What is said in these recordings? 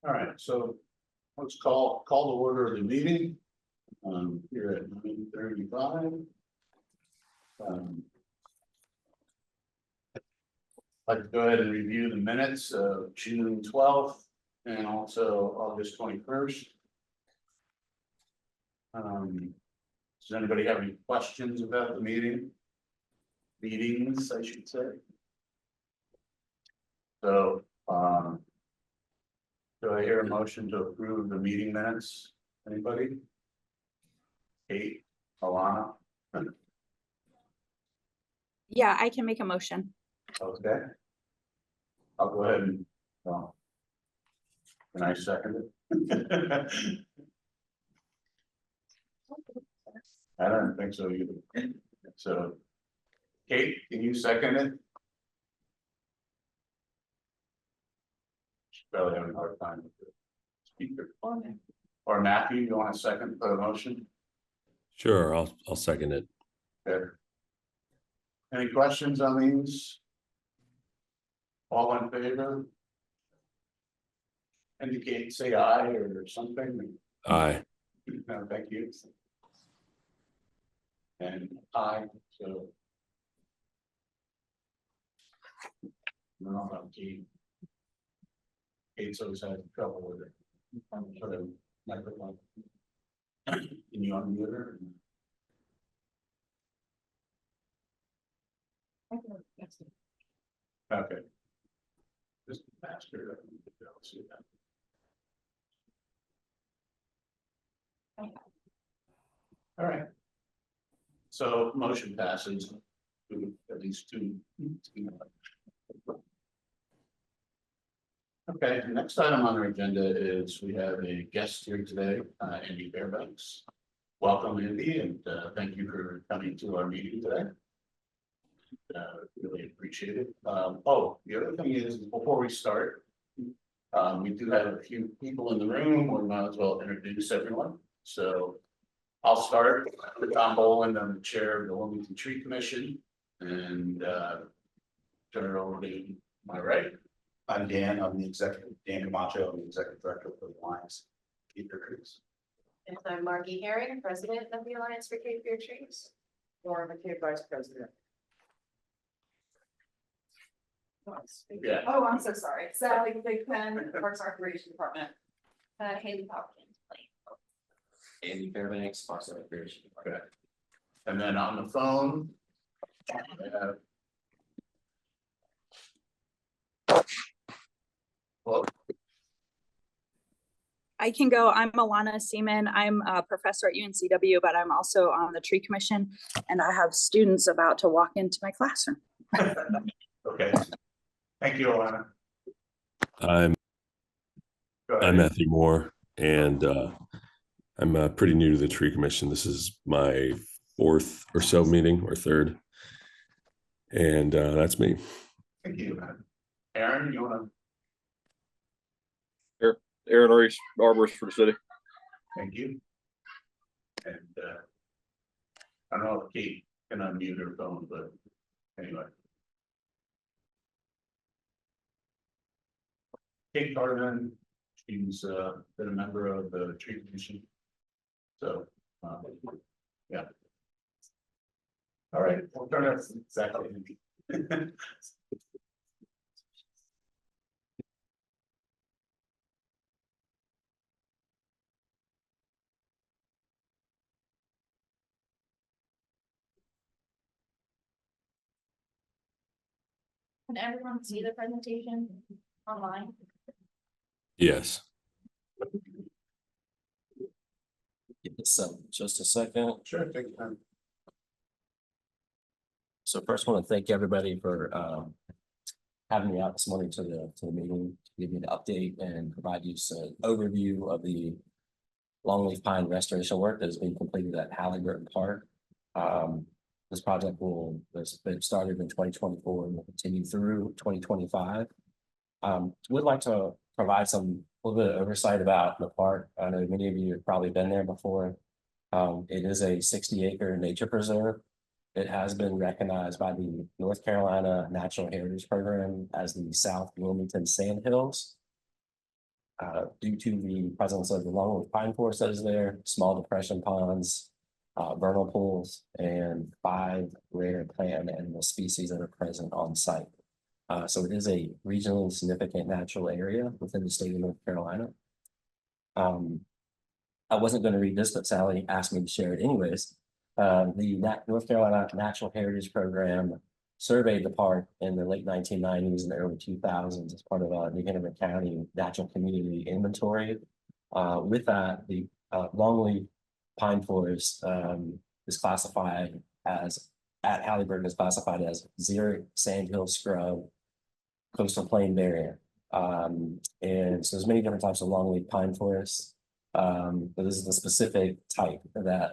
All right, so let's call the order of the meeting. Here at 9:35. I'd like to go ahead and review the minutes of June 12th and also August 21st. Does anybody have any questions about the meetings, I should say? So, do I hear a motion to approve the meeting minutes? Anybody? Kate, Alana? Yeah, I can make a motion. Okay. I'll go ahead and, well. Can I second it? I don't think so either. So. Kate, can you second it? She's probably having a hard time with the speaker. Or Matthew, you want a second for the motion? Sure, I'll second it. Okay. Any questions on these? All in favor? Indicate, say aye or something. Aye. No, thank you. And aye, so. No, Kate. Kate's always had trouble with it. For the microphone. Can you unmute her? Okay. Just faster. See that. All right. So motion passes. At least two. Okay, the next item on our agenda is we have a guest here today, Andy Fairbanks. Welcome, Andy, and thank you for coming to our meeting today. Really appreciate it. Oh, the other thing is, before we start, we do have a few people in the room. We might as well introduce everyone. So I'll start with Tom Boland. I'm the chair of the Wilmington Tree Commission, and turn it over to my right. I'm Dan. I'm Dan Camacho. I'm the executive director for the Alliance Keep Your Trees. And I'm Margie Herring, president of the Alliance for Cape Fear Trees. Or McCabe vice president. Yeah. Oh, I'm so sorry. Sally Big Pen, Parks and Recreation Department. Haley Hopkins. Andy Fairbanks, Parks and Recreation Department. Okay. And then on the phone, I have. Well, I can go. I'm Alana Seaman. I'm a professor at UNCW, but I'm also on the tree commission, and I have students about to walk into my classroom. okay. Thank you, Alana. I'm Go ahead. Matthew Moore, and I'm pretty new to the tree commission. This is my fourth or so meeting, or third, and that's me. Thank you. Aaron, you want to? Aaron Reese, arborist for the city. Thank you. And I don't know if Kate can unmute her phone, but anyway. Kate Carden, she's been a member of the tree commission. So yeah. All right, we'll turn it exactly. Can everyone see the presentation online? Yes. Give this just a second. Sure, take your time. So first, I want to thank everybody for having me out this morning to the meeting, to give you an update and provide you an overview of the longleaf pine restoration work that has been completed at Halliburton Park. This project has been started in 2024 and will continue through 2025. Would like to provide a little bit of oversight about the park. I know many of you have probably been there before. It is a 60-acre nature preserve. It has been recognized by the North Carolina Natural Heritage Program as the South Wilmington Sandhills. due to the presence of the longleaf pine forest that is there, small depression ponds, vernal pools, and 5 rare plant and animal species that are present on site. So it is a regionally significant natural area within the state of North Carolina. I wasn't going to read this, but Sally asked me to share it anyways. The North Carolina Natural Heritage Program surveyed the park in the late 1990s and early 2000s as part of a New Hanover County Natural Community Inventory. With that, the longleaf pine forest is classified as, at Halliburton, is classified as xeric sandhill scrub coastal plain variant. And so there's many different types of longleaf pine forests. But this is the specific type that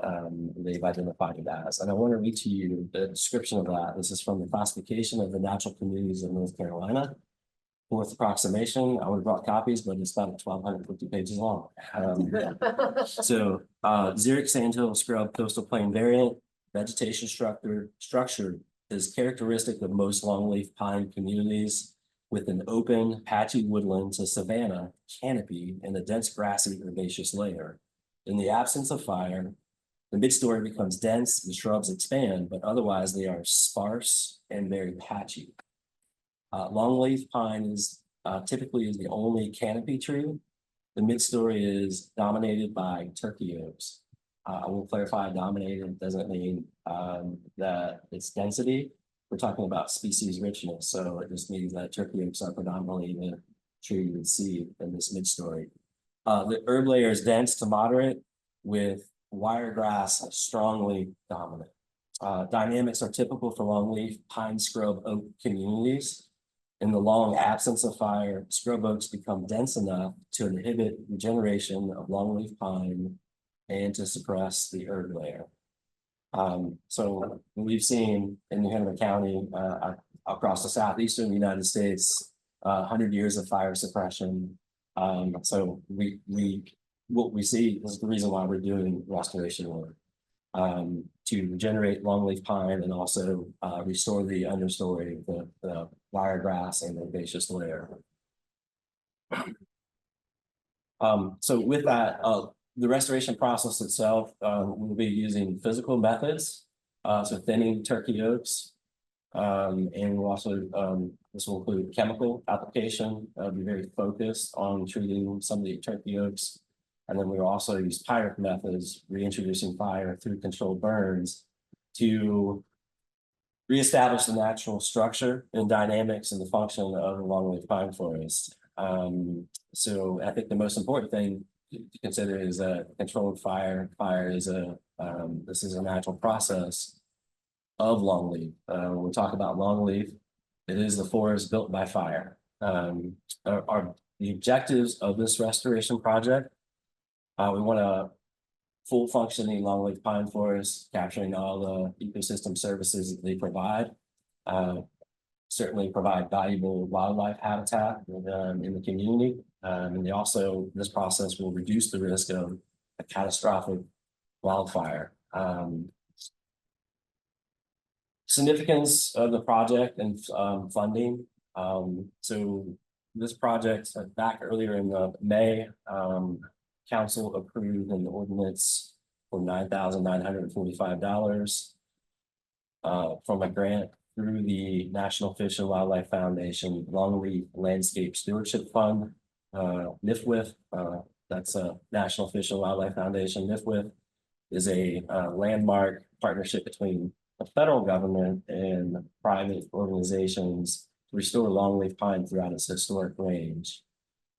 they've identified it as. And I want to read to you the description of that. This is from the classification of the natural communities of North Carolina. Fourth approximation, I would have brought copies, but it's about 1,250 pages long. So xeric sandhill scrub coastal plain variant, vegetation structure is characteristic of most longleaf pine communities, with an open patchy woodland to savanna canopy and a dense grassy herbaceous layer. In the absence of fire, the midstory becomes dense and shrubs expand, but otherwise they are sparse and very patchy. Longleaf pine is typically the only canopy tree. The midstory is dominated by turkey oaks. I will clarify, dominated doesn't mean that it's density. We're talking about species richness, so it just means that turkey oaks are predominantly the tree you would see in this midstory. The herb layer is dense to moderate, with wiregrass strongly dominant. Dynamics are typical for longleaf pine scrub oak communities. In the long absence of fire, scrub oaks become dense enough to inhibit regeneration of longleaf pine and to suppress the herb layer. So we've seen in New Hanover County, across the southeastern United States, 100 years of fire suppression. So what we see is the reason why we're doing restoration work, to regenerate longleaf pine and also restore the understory, the wiregrass and the herbaceous layer. So with that, the restoration process itself, we'll be using physical methods, so thinning turkey oaks, and we'll also, this will include chemical application, be very focused on treating some of the turkey oaks. And then we'll also use pyrrhic methods, reintroducing fire through controlled burns to reestablish the natural structure and dynamics and the function of the longleaf pine forest. So I think the most important thing to consider is controlled fire. Fire is this is a natural process of longleaf. When we talk about longleaf, it is the forest built by fire. The objectives of this restoration project, we want a full functioning longleaf pine forest, capturing all the ecosystem services that they provide. Certainly provide valuable wildlife habitat in the community. And they also, this process will reduce the risk of a catastrophic wildfire. Significance of the project and funding. So this project, back earlier in May, council approved an ordinance for $9,945 from a grant through the National Fish and Wildlife Foundation Longleaf Landscape Stewardship Fund, NIFWIF. That's a National Fish and Wildlife Foundation. NIFWIF is a landmark partnership between the federal government and private organizations to restore longleaf pine throughout its historic range.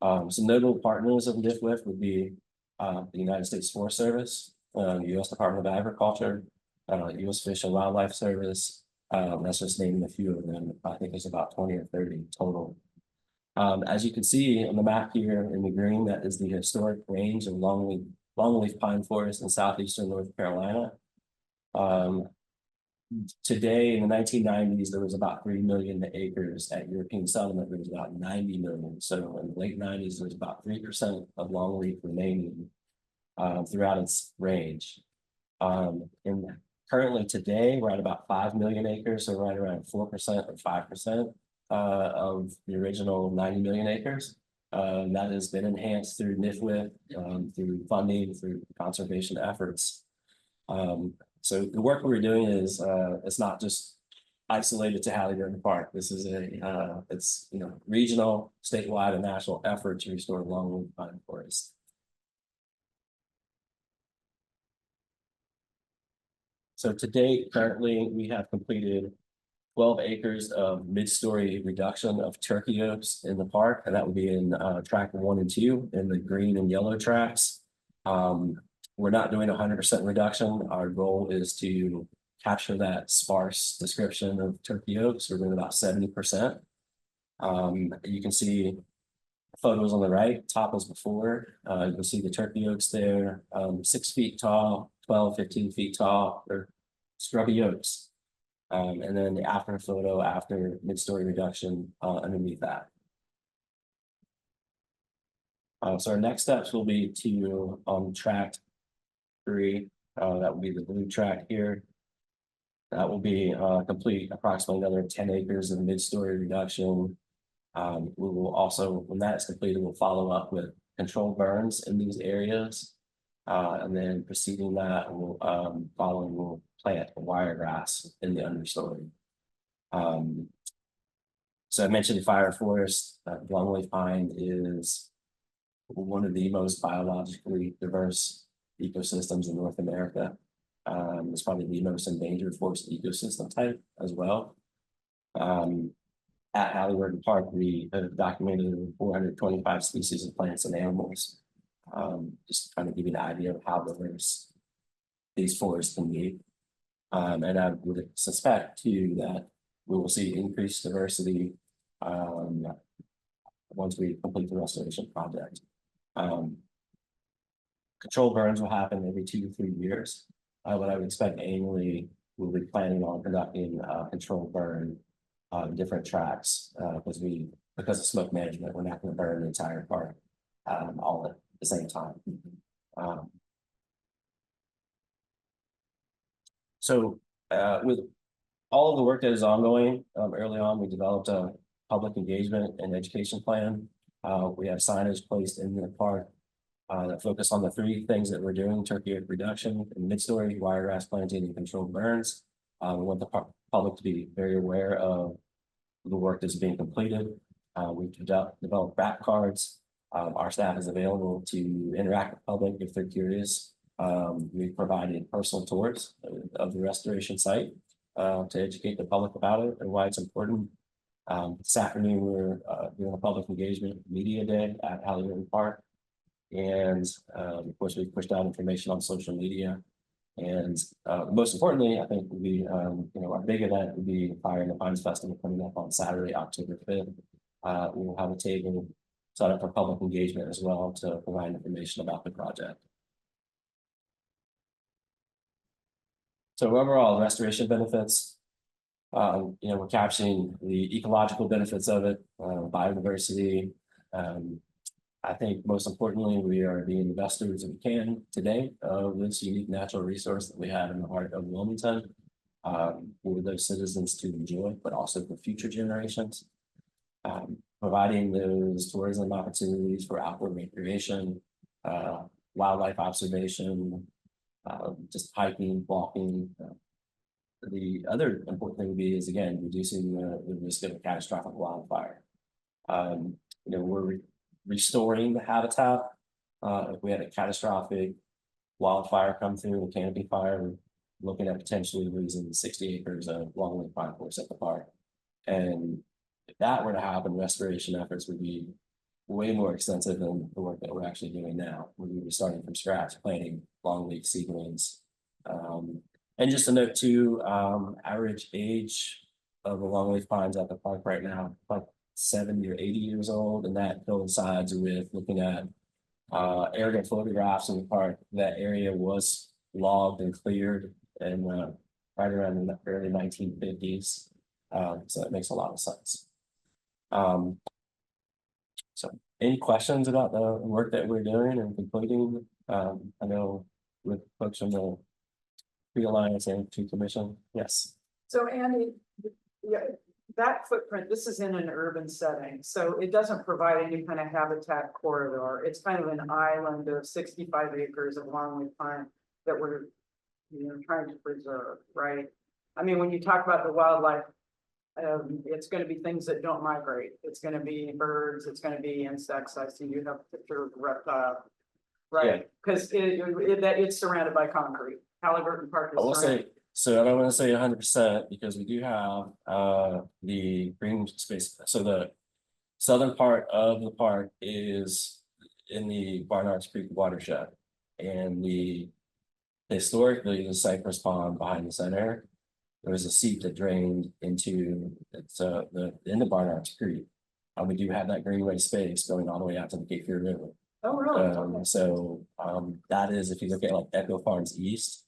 Some notable partners of NIFWIF would be the United States Forest Service, the U.S. Department of Agriculture, U.S. Fish and Wildlife Service. That's just naming a few of them. I think there's about 20 or 30 total. As you can see on the map here in the green, that is the historic range of longleaf pine forest in southeastern North Carolina. Today, in the 1990s, there was about 3 million acres. At European settlement, there was about 90 million. So in the late 90s, there's about 3% of longleaf remaining throughout its range. And currently today, we're at about 5 million acres, so right around 4% or 5% of the original 90 million acres. That has been enhanced through NIFWIP, through funding, through conservation efforts. So the work we're doing is, it's not just isolated to Halliburton Park. This is it's, regional, statewide, and national effort to restore longleaf pine forest. So to date, currently, we have completed 12 acres of mid-story reduction of turkey oaks in the park, and that would be in track 1 and 2 in the green and yellow tracks. We're not doing 100% reduction. Our goal is to capture that sparse description of turkey oaks. We're doing about 70%. You can see photos on the right, top was before. You can see the turkey oaks there, 6 feet tall, 12, 15 feet tall. They're scrubby oaks. And then the after photo after mid-story reduction underneath that. So our next steps will be to track 3. That will be the blue track here. That will be complete approximately another 10 acres of mid-story reduction. We will also, when that's completed, we'll follow up with controlled burns in these areas. And then preceding that, we'll plant wiregrass in the understory. So I mentioned the fire forest. Longleaf pine is one of the most biologically diverse ecosystems in North America. It's probably the most endangered forest ecosystem type as well. At Halliburton Park, we have documented 425 species of plants and animals. Just to kind of give you an idea of how diverse these forests can be. And I would suspect too that we will see increased diversity once we complete the restoration project. Controlled burns will happen every 2 to 3 years. But I would expect annually we'll be planning on conducting controlled burn different tracks because of smoke management. We're not going to burn the entire park all at the same time. So with all of the work that is ongoing, early on, we developed a public engagement and education plan. We have signage placed in the park that focus on the 3 things that we're doing: turkey oak reduction, mid-story, wiregrass planting, and controlled burns. We want the public to be very aware of the work that's being completed. We've developed back cards. Our staff is available to interact with the public if they're curious. We've provided personal tours of the restoration site to educate the public about it and why it's important. This afternoon, we're doing a public engagement media day at Halliburton Park. And of course, we've pushed out information on social media. And most importantly, I think would be, our big event would be Fire in the Pines Festival coming up on Saturday, October 5th. We'll have a table set up for public engagement as well to provide information about the project. So overall, restoration benefits, we're capturing the ecological benefits of it, biodiversity. I think most importantly, we are the investors that we can today of this unique natural resource that we have in the heart of Wilmington for those citizens to enjoy, but also for future generations. Providing those tourism opportunities for outdoor recreation, wildlife observation, just hiking, walking. The other important thing would be is, again, reducing the risk of a catastrophic wildfire. We're restoring the habitat. If we had a catastrophic wildfire come through, a canopy fire, we're looking at potentially losing 60 acres of longleaf pine forest at the park. And if that were to happen, restoration efforts would be way more extensive than the work that we're actually doing now. We would be starting from scratch, planting longleaf seedlings. And just a note too, average age of the longleaf pines at the park right now, about 70 or 80 years old, and that coincides with looking at aerial photographs in the park. That area was logged and cleared and right around the early 1950s. So that makes a lot of sense. So any questions about the work that we're doing and completing? I know with folks from the Tree Alliance and Tree Commission. Yes. So Andy, that footprint, this is in an urban setting, so it doesn't provide any kind of habitat corridor. It's kind of an island of 65 acres of longleaf pine that we're, trying to preserve, right? I mean, when you talk about the wildlife, it's gonna be things that don't migrate. It's gonna be birds, it's gonna be insects. I see you have a picture of reptile. Right, because it's surrounded by concrete. Halliburton Park I will is surrounded. say, so I don't want to say 100% because we do have the green space. So the southern part of the park is in the Barnard's Creek watershed. And historically, the cypress pond behind the center, there was a seep that drained into the Barnard's Creek. We do have that greenway space going all the way out to the Cape Fear River. Oh, really? Okay. So that is, if you look at like Echo Farms East.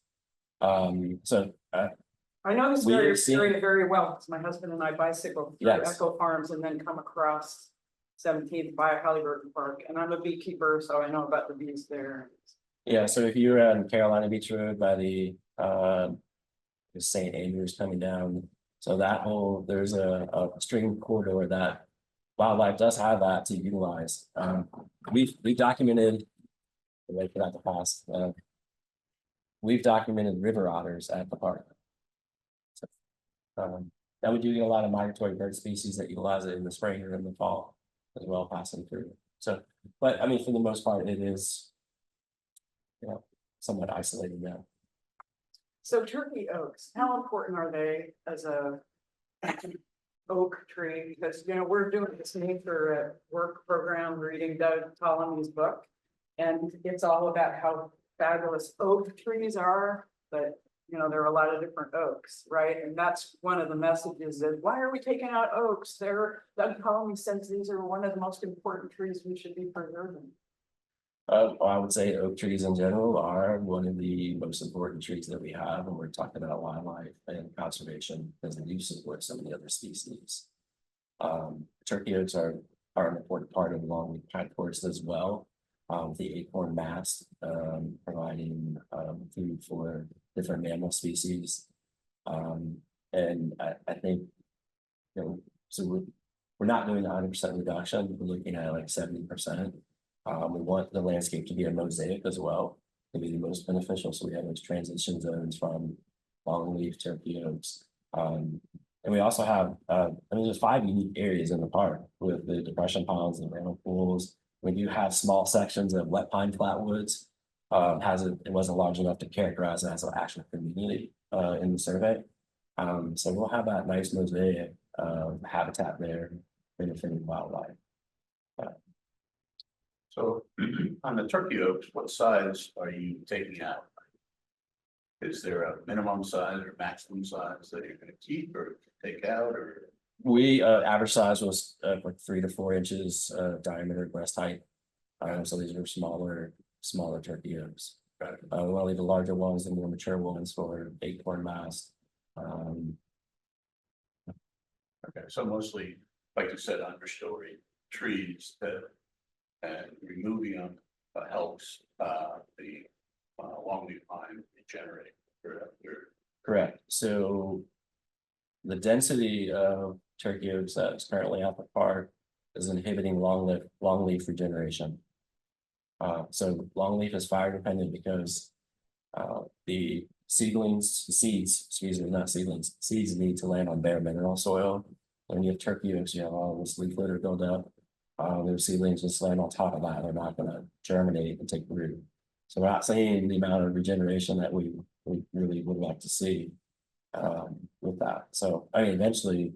I know this we area have seen- very well, because my husband and I bicycle through Yes. Echo Farms and then come across 17th by Halliburton Park, and I'm a beekeeper, so I know about the bees there. Yeah, so if you're on Carolina Beach Road by the St. Andrews coming down, so that whole, there's a stream corridor that wildlife does have that to utilize. We've documented, wait for that to pass. We've documented river otters at the park. So, that we do get a lot of migratory bird species that utilize it in the spring or in the fall as well, passing through. So, but I mean, for the most part, it is, somewhat isolated now. So turkey oaks, how important are they as a oak tree? Because, we're doing this nature at work program, reading Doug Ptolemy's book. And it's all about how fabulous oak trees are, but there are a lot of different oaks, right? And that's one of the messages is, why are we taking out oaks? Doug Ptolemy says these are one of the most important trees we should be preserving. I would say oak trees in general are one of the most important trees that we have when we're talking about wildlife and conservation, because they do support some of the other species. Turkey oaks are an important part of the longleaf pine forest as well. The acorn mast providing food for different mammal species. And I think, so we're not doing 100% reduction, we're looking at like 70%. We want the landscape to be a mosaic as well, to be the most beneficial. So we have those transition zones from longleaf turkey oaks. And we also have, there's 5 unique areas in the park with the depression ponds and vernal pools. We do have small sections of wet pine flatwoods. It wasn't large enough to characterize it as an actual community in the survey. So we'll have that nice mosaic habitat there benefiting wildlife. So on the turkey oaks, what size are you taking out? Is there a minimum size or maximum size that you're gonna keep or take out, or? We average size was like 3 to 4 inches diameter breast height. So these are smaller turkey oaks. Got it. We want to leave the larger ones, the more mature ones for acorn mast. Okay, so mostly, like you said, understory trees that, and removing them helps the longleaf pine regenerate. Correct. So the density of turkey oaks that's currently at the park is inhibiting longleaf regeneration. So longleaf is fire dependent because the seeds need to land on bare mineral soil. When you have turkey oaks, you have all this leaf litter build up. Those seedlings just land on top of that. They're not going to germinate and take root. So we're not seeing the amount of regeneration that we really would like to see with that. So I mean, eventually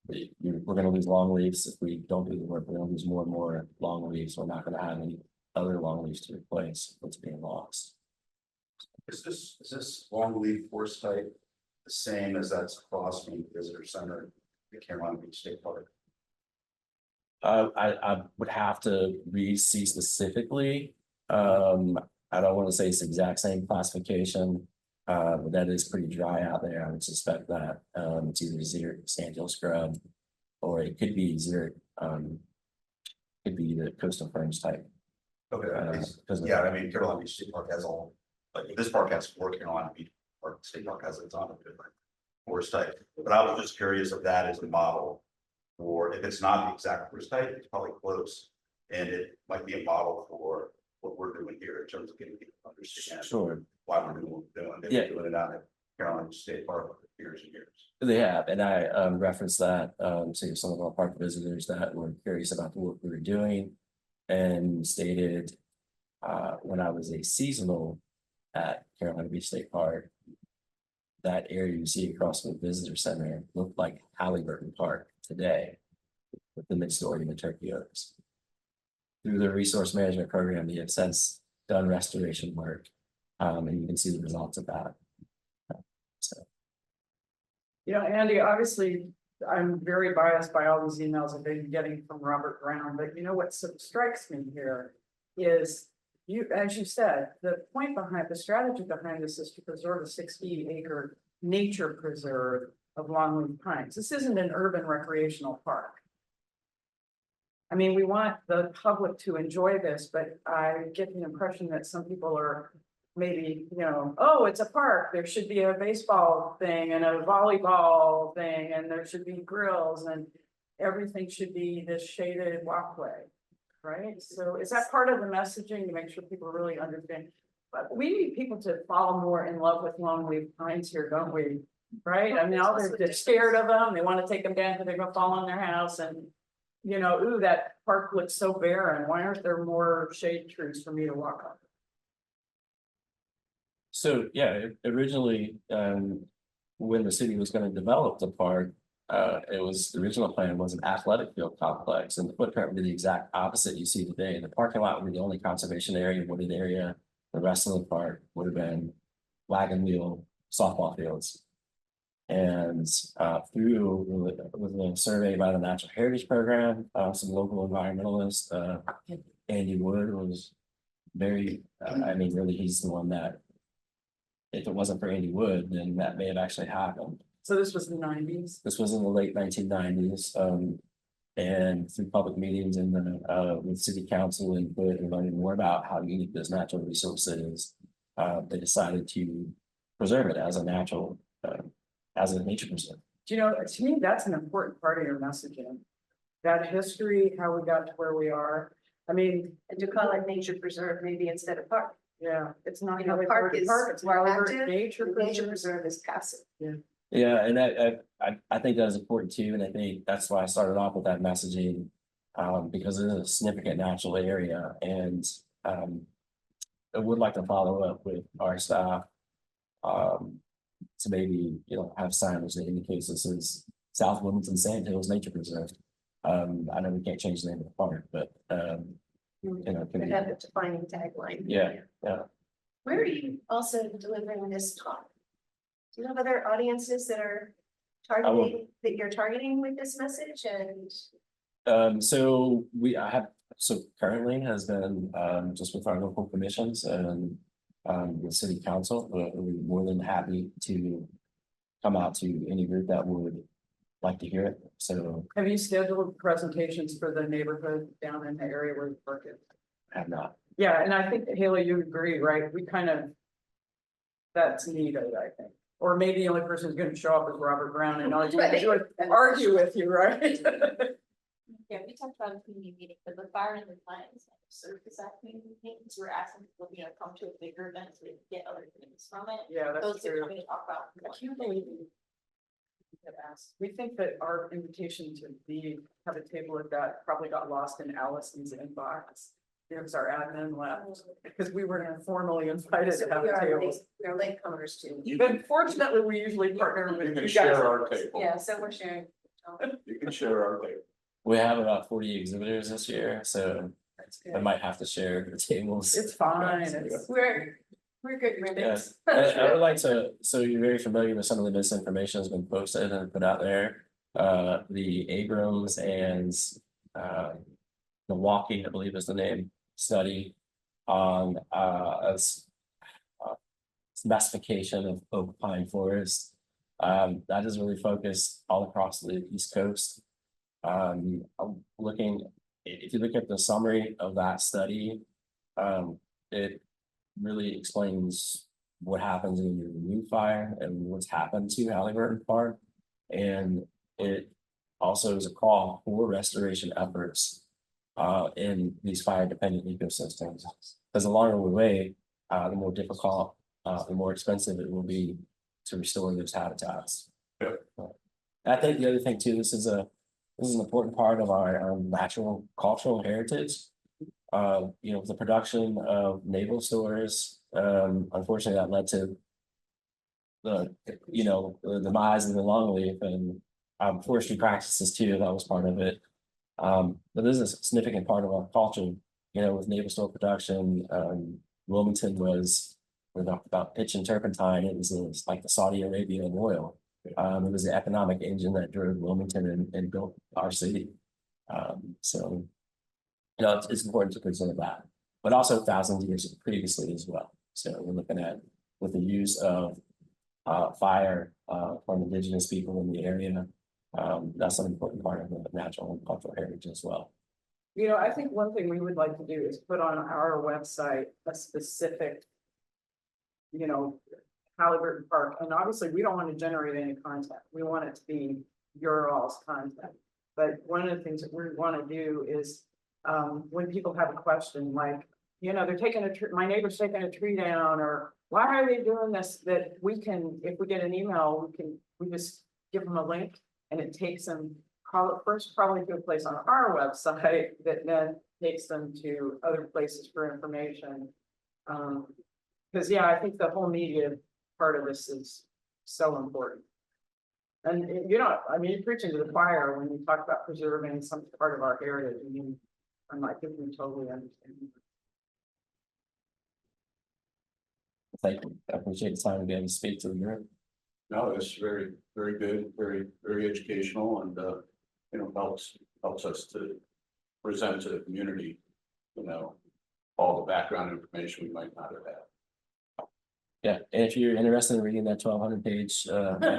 we're going to lose long leaves if we don't do the work. We're going to lose more and more long leaves. We're not going to have any other long leaves to replace what's being lost. Is this longleaf forest type the same as that's across from the visitor center, the Carolina Beach State Park? I would have to see specifically. I don't want to say it's the exact same classification, but that is pretty dry out there. I would suspect that it's either xeric sandhill scrub, or it could be xeric, could be the coastal ferns type. Okay, Because yeah, I mean, Carolina Beach State Park has all, like this park has 4, Carolina Beach State Park has its own different forest type, but I was just curious if that is a model. Or if it's not the exact forest type, it's probably close, and it might be a model for what we're doing here in terms of getting people to understand Sure, why we're doing what we're doing. They've Yeah. been doing it out at Carolina State Park for years and years. they have, and I referenced that to some of our park visitors that were curious about the work we were doing. And stated when I was a seasonal at Carolina Beach State Park, that area you see across from the visitor center looked like Halliburton Park today with the mid-story and the turkey oaks. Through the resource management program, they have since done restoration work, and you can see the results of that. So, You know, Andy, obviously, I'm very biased by all these emails I've been getting from Robert Brown, but you know what strikes me here is you, as you said, the point behind, the strategy behind this is to preserve a 60-acre nature preserve of longleaf pines. This isn't an urban recreational park. I mean, we want the public to enjoy this, but I get the impression that some people are maybe, you know, oh, it's a park, there should be a baseball thing and a volleyball thing, and there should be grills, and everything should be this shaded walkway, right? So is that part of the messaging to make sure people really understand? But we need people to fall more in love with longleaf pines here, don't we? Right? I mean, now they're scared of them, they want to take them down because they're gonna fall on their house, and you know, ooh, that park looks so barren, why aren't there more shade trees for me to walk on? So, yeah, originally, when the city was gonna develop the park, it was, the original plan was an athletic field complex, and the footprint would be the exact opposite you see today. The parking lot would be the only conservation area, wooded area. The rest of the park would have been wagon wheel softball fields. And through with a survey by the Natural Heritage Program, some local environmentalists, Andy Wood was very, I mean, really, he's the one that, if it wasn't for Andy Wood, then that may have actually happened. So this was the 90s. This was in the late 1990s, and through public meetings and with city council input and learning more about how unique this natural resource is, they decided to preserve it as a natural, as a nature preserve. Do you know, to me, that's an important part of your messaging. That history, how we got to where we are. I mean, And to call it nature preserve maybe instead of park. yeah, it's not. You know, really park is park, it's Halliburton active, nature nature preserve. preserve is passive. Yeah, and I think that is important too, and I think that's why I started off with that messaging. Because it is a significant natural area, and I would like to follow up with our staff. To maybe, you know, have signage that indicates this is South Wilmington Sand Hills Nature Preserve. I know we can't change the name of the park, but you know, can They be- have a defining tagline. Yeah. Where are you also delivering this talk? Do you have other audiences that are targeting, that you're targeting with this message? And So I have, so currently has been just with our local commissions and the city council, but we're more than happy to come out to any group that would like to hear it. So Have you scheduled presentations for the neighborhood down in the area where the park is? I have not. Yeah, and I think Haley, you agree, right? We kind of. That's needed, I think. Or maybe the only person who's gonna show up is Robert Brown and all you want to do is argue with you, right? Yeah, we talked about a community meeting, but the fire and the plans serve as that community meetings. We're asking people, you know, come to a bigger event to get other things from it. Yeah, that's Those are true. going to talk about. I can't believe you get asked. We think that our invitation to have a table at that probably got lost in Allison's inbox. It was our admin left, because we were formally invited so to have we a are table. late, we are latecomers too. But fortunately, we usually partner with You you can guys. share our table. Yeah, so we're sharing. You can share our table. We have about 40 exhibitors this year, so That's I good. might have to share the tables. It's fine. It's- We're good ribbons. I would like to, so you're very familiar with some of the misinformation that's been posted and put out there. The Abrams and Milwaukee, I believe is the name, study on as specification of oak pine forest. That is really focused all across the East Coast. I'm looking, if you look at the summary of that study, it really explains what happens when you remove fire and what's happened to Halliburton Park. And it also is a call for restoration efforts in these fire dependent ecosystems. Because the longer we wait, the more difficult, the more expensive it will be to restore those habitats. Yep. I think the other thing too, this is an important part of our natural cultural heritage. You know, the production of naval stores, unfortunately that led to the demise of the longleaf and forestry practices too, that was part of it. But this is a significant part of our culture, you know, with naval store production. Wilmington was about pitch and turpentine. It was like the Saudi Arabia of oil. It was the economic engine that drove Wilmington and built our city. So, you know, it's important to preserve that, but also thousands of years previously as well. So we're looking at with the use of fire from indigenous people in the area. That's an important part of the natural and cultural heritage as well. You know, I think one thing we would like to do is put on our website a specific, you know, Halliburton Park, and obviously we don't want to generate any content. We want it to be your all's content. But one of the things that we want to do is when people have a question like, you know, they're taking a tree, my neighbor's taking a tree down, or why are they doing this? That we can, if we get an email, we just give them a link and it takes them probably to a place on our website that then takes them to other places for information. Because yeah, I think the whole media part of this is so important. And you know, I mean, you're preaching to the choir when you talk about preserving some part of our heritage. I mean, I think we totally understand. Thank you. I appreciate the time to be able to speak to the group. No, it's very, very good, very, very educational, and you know, helps us to present to the community, you know, all the background information we might not have had. Yeah, and if you're interested in reading that 1,200 page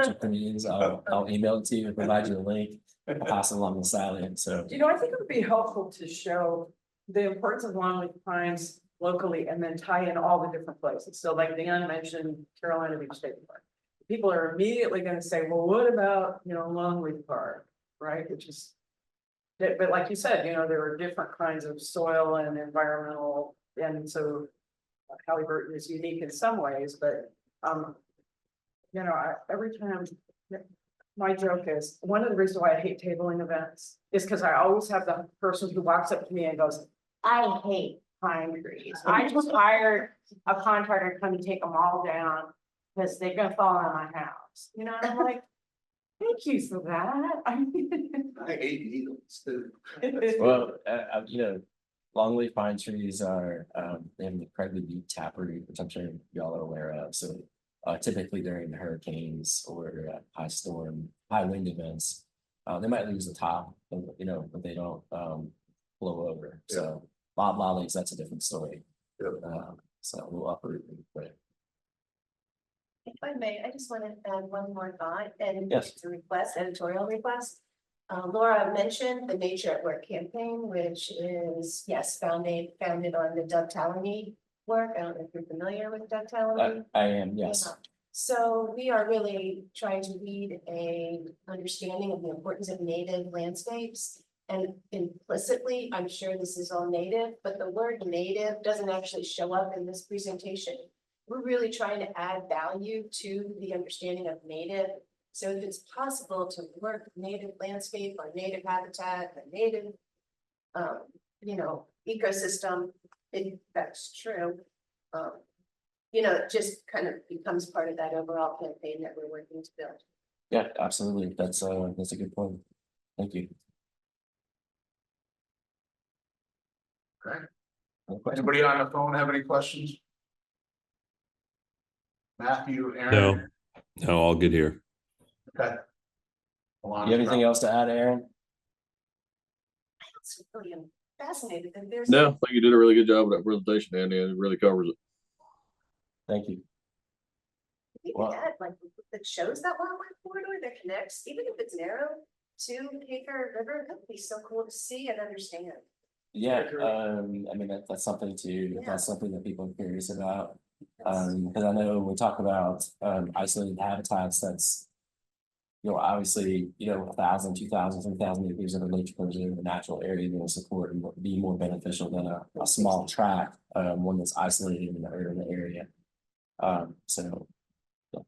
opinions, I'll email it to you and provide you a link. I'll pass it along to Sally. So, You know, I think it would be helpful to show the importance of longleaf pines locally and then tie in all the different places. So like Dan mentioned Carolina Beach State Park. People are immediately going to say, well, what about, you know, Longleaf Park, right? Which is, but like you said, you know, there are different kinds of soil and environmental, and so Halliburton is unique in some ways, but you know, every time, my joke is, one of the reasons why I hate tabling events is because I always have the person who walks up to me and goes, I hate pine trees. I just hired a contractor to come and take them all down because they're gonna fall on my house. You know, I'm like, thank you for that. I hate needles too. well, you know, longleaf pine trees are they have an incredibly deep taproot, which I'm sure y'all are aware of. So typically during the hurricanes or high storm, high wind events, they might lose the top, you know, but they don't blow over. Yeah. So Bob lollies, that's a different story. Yeah. So we'll uproot them quick. If I may, I just want to add one more thought, and yes, it's a request, editorial request. Laura mentioned the Nature at Work campaign, which is, yes, founded on the Doug Tallamy work. I don't know if you're familiar with Doug Tallamy. I am, yes. Yeah. So we are really trying to lead a understanding of the importance of native landscapes. And implicitly, I'm sure this is all native, but the word native doesn't actually show up in this presentation. We're really trying to add value to the understanding of native. So if it's possible to work native landscape or native habitat, or native, you know, ecosystem, if that's true, you know, it just kind of becomes part of that overall campaign that we're working to build. Yeah, absolutely. That's a good point. Thank you. Okay. Anybody on the phone have any questions? Matthew, Aaron? No, all good here. Okay. You have anything else to add, Aaron? It's really fascinated that there's. No, I think you did a really good job with that presentation, Andy, and it really covers it. Thank you. Well, like that shows that wildlife corridor that connects, even if it's narrow, to Hager River, that would be so cool to see and understand. Yeah, I mean that's something to that's something that people are curious about. Because I know when we talk about isolated habitats, that's, you know, obviously, you know, 1,000, 2,000, 3,000 acres of a nature preserve, a natural area going to support and be more beneficial than a small tract, one that's isolated in the urban area. So yeah,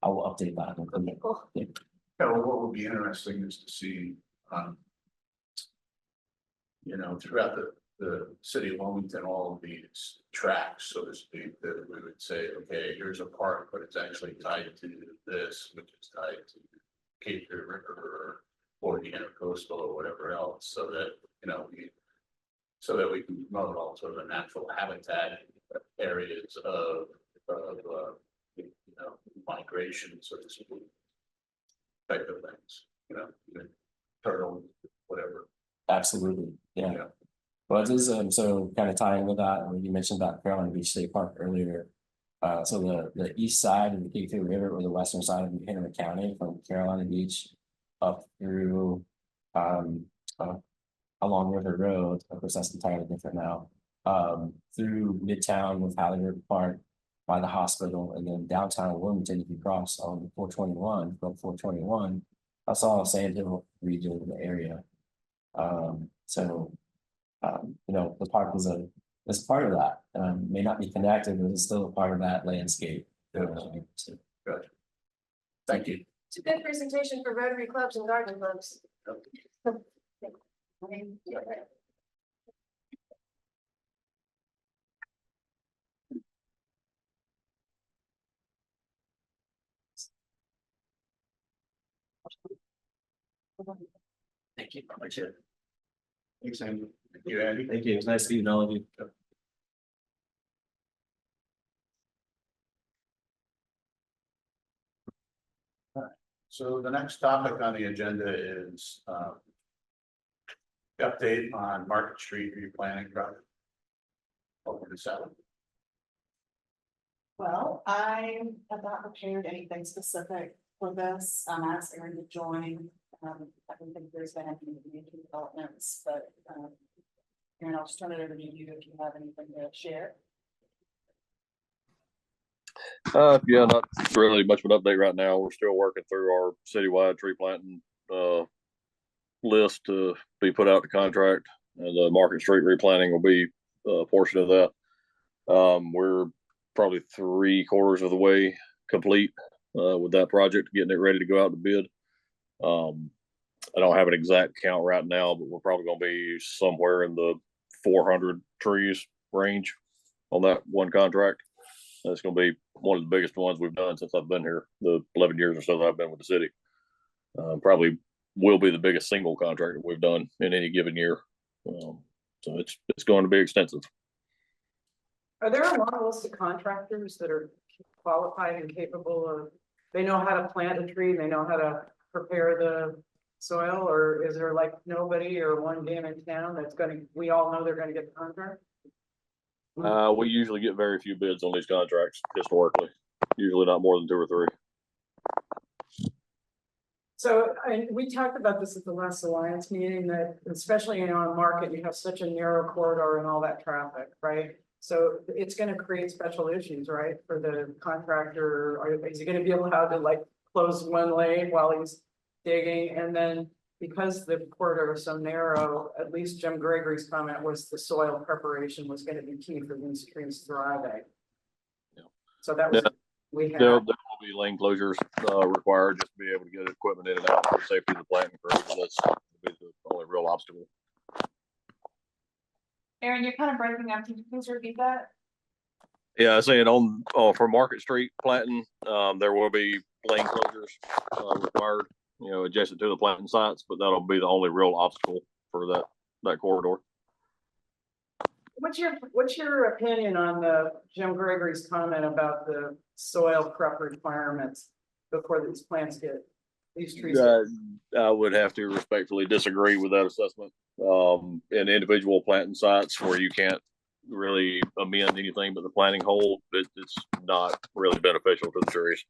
I will update that. Okay, cool. Yeah. Yeah, well, what would be interesting is to see, you know, throughout the city of Wilmington, all of these tracks, so to speak, that we would say, okay, here's a park, but it's actually tied to this, which is tied to Cape Fear River or the intercoastal or whatever else, so that, you know, we can promote all sort of natural habitat areas of, you know, migration, so to speak. Type of things, you know, turtle, whatever. Absolutely, yeah. Yeah. Well, it is, so kind of tying with that, you mentioned about Carolina Beach State Park earlier. So the east side of the Cape Fear River or the western side of Hennepin County from Carolina Beach up through, along River Road, of course, that's entirely different now. Through Midtown with Halliburton Park by the hospital, and then downtown Wilmington, if you cross on 421, from 421, that's all Sand Hill region of the area. You know, the park is part of that. May not be connected, but it's still a part of that landscape. So, Good. Thank you. It's a good presentation for Rotary clubs and garden clubs. Thank you. Appreciate it. Thanks, Andy. Thank you, Andy. thank you. It's nice meeting all of you. So the next topic on the agenda is update on Market Street replanning project. Over to Sally. Well, I have not prepared anything specific for this. I'm asking her to join. I don't think there's been any major developments, but Aaron, I'll just turn it over to you if you have anything to share. Yeah, not really much of an update right now. We're still working through our citywide tree planting list to be put out to contract, and the Market Street replanting will be a portion of that. We're probably 3/4 of the way complete with that project, getting it ready to go out to bid. I don't have an exact count right now, but we're probably going to be somewhere in the 400 trees range on that one contract. That's going to be one of the biggest ones we've done since I've been here, the 11 years or so that I've been with the city. Probably will be the biggest single contract that we've done in any given year. So it's going to be extensive. Are there a long list of contractors that are qualified and capable of, they know how to plant a tree, they know how to prepare the soil, or is there like nobody or one game in town that's gonna, we all know they're gonna get the contract? We usually get very few bids on these contracts historically, usually not more than 2 or 3. So we talked about this at the last Alliance meeting, that especially in our market, you have such a narrow corridor and all that traffic, right? So it's gonna create special issues, right, for the contractor, or is he gonna be allowed to like close one lane while he's digging? And then because the corridor is so narrow, at least Jim Gregory's comment was the soil preparation was gonna be key for these trees thriving. Yeah. So that was, Yeah. we had. There will be lane closures required just to be able to get equipment in and out for safety of the planting crew. That's the only real obstacle. Aaron, you're kind of breaking up. Can you please repeat that? Yeah, saying on for Market Street planting, there will be lane closures required, you know, adjacent to the planting sites, but that'll be the only real obstacle for that corridor. What's your opinion on the Jim Gregory's comment about the soil prep requirements before these plants get these trees? I would have to respectfully disagree with that assessment. In individual planting sites where you can't really amend anything but the planting hole, it's not really beneficial to the trees.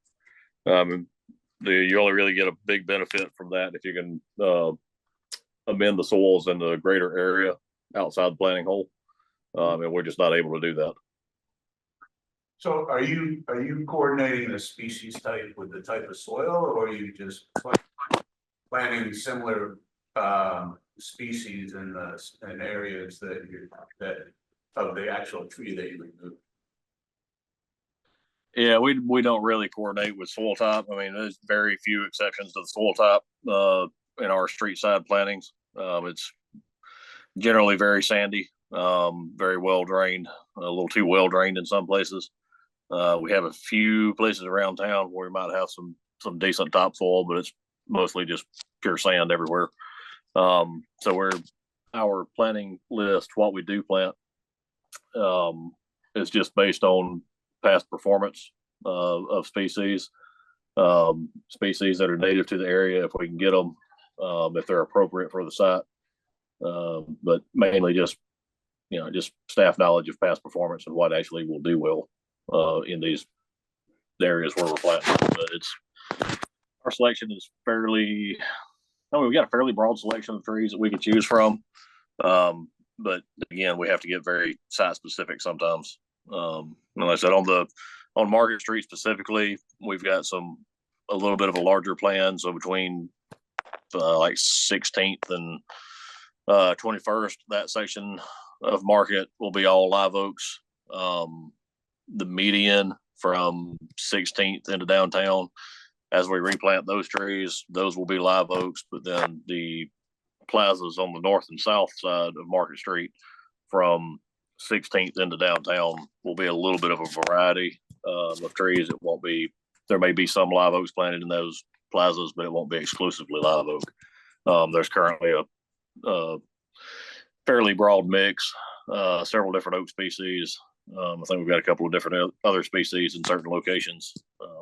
You only really get a big benefit from that if you can amend the soils in the greater area outside the planting hole. And we're just not able to do that. So are you coordinating the species type with the type of soil, or are you just planting similar species in areas that of the actual tree that you remove? Yeah, we don't really coordinate with soil type. I mean, there's very few exceptions to the soil type in our street side plantings. It's generally very sandy, very well drained, a little too well drained in some places. We have a few places around town where we might have some decent topsoil, but it's mostly just pure sand everywhere. So our planting list, what we do plant, is just based on past performance of species that are native to the area if we can get them, if they're appropriate for the site. But mainly just staff knowledge of past performance and what actually will do well in these areas where we're planting. But our selection is we've got a fairly broad selection of trees that we can choose from. But again, we have to get very site specific sometimes. Like I said, on Market Street specifically, we've got a little bit of a larger plan. So between like 16th and 21st, that section of Market will be all live oaks. The median from 16th into downtown, as we replant those trees, those will be live oaks. But then the plazas on the north and south side of Market Street from 16th into downtown will be a little bit of a variety of trees. There may be some live oaks planted in those plazas, but it won't be exclusively live oak. There's currently a fairly broad mix, several different oak species. I think we've got a couple of different other species in certain locations.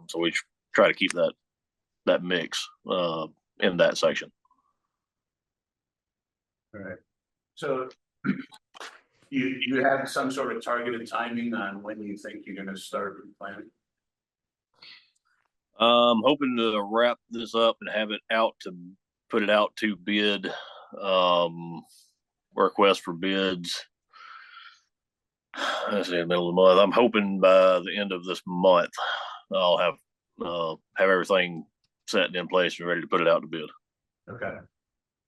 So we try to keep that mix in that section. All right. So you have some sort of targeted timing on when you think you're going to start planting? Hoping to wrap this up and have it out put it out to bid, request for bids. Let's see, the middle of the month. I'm hoping by the end of this month, I'll have everything set and in place and ready to put it out to bid. Okay.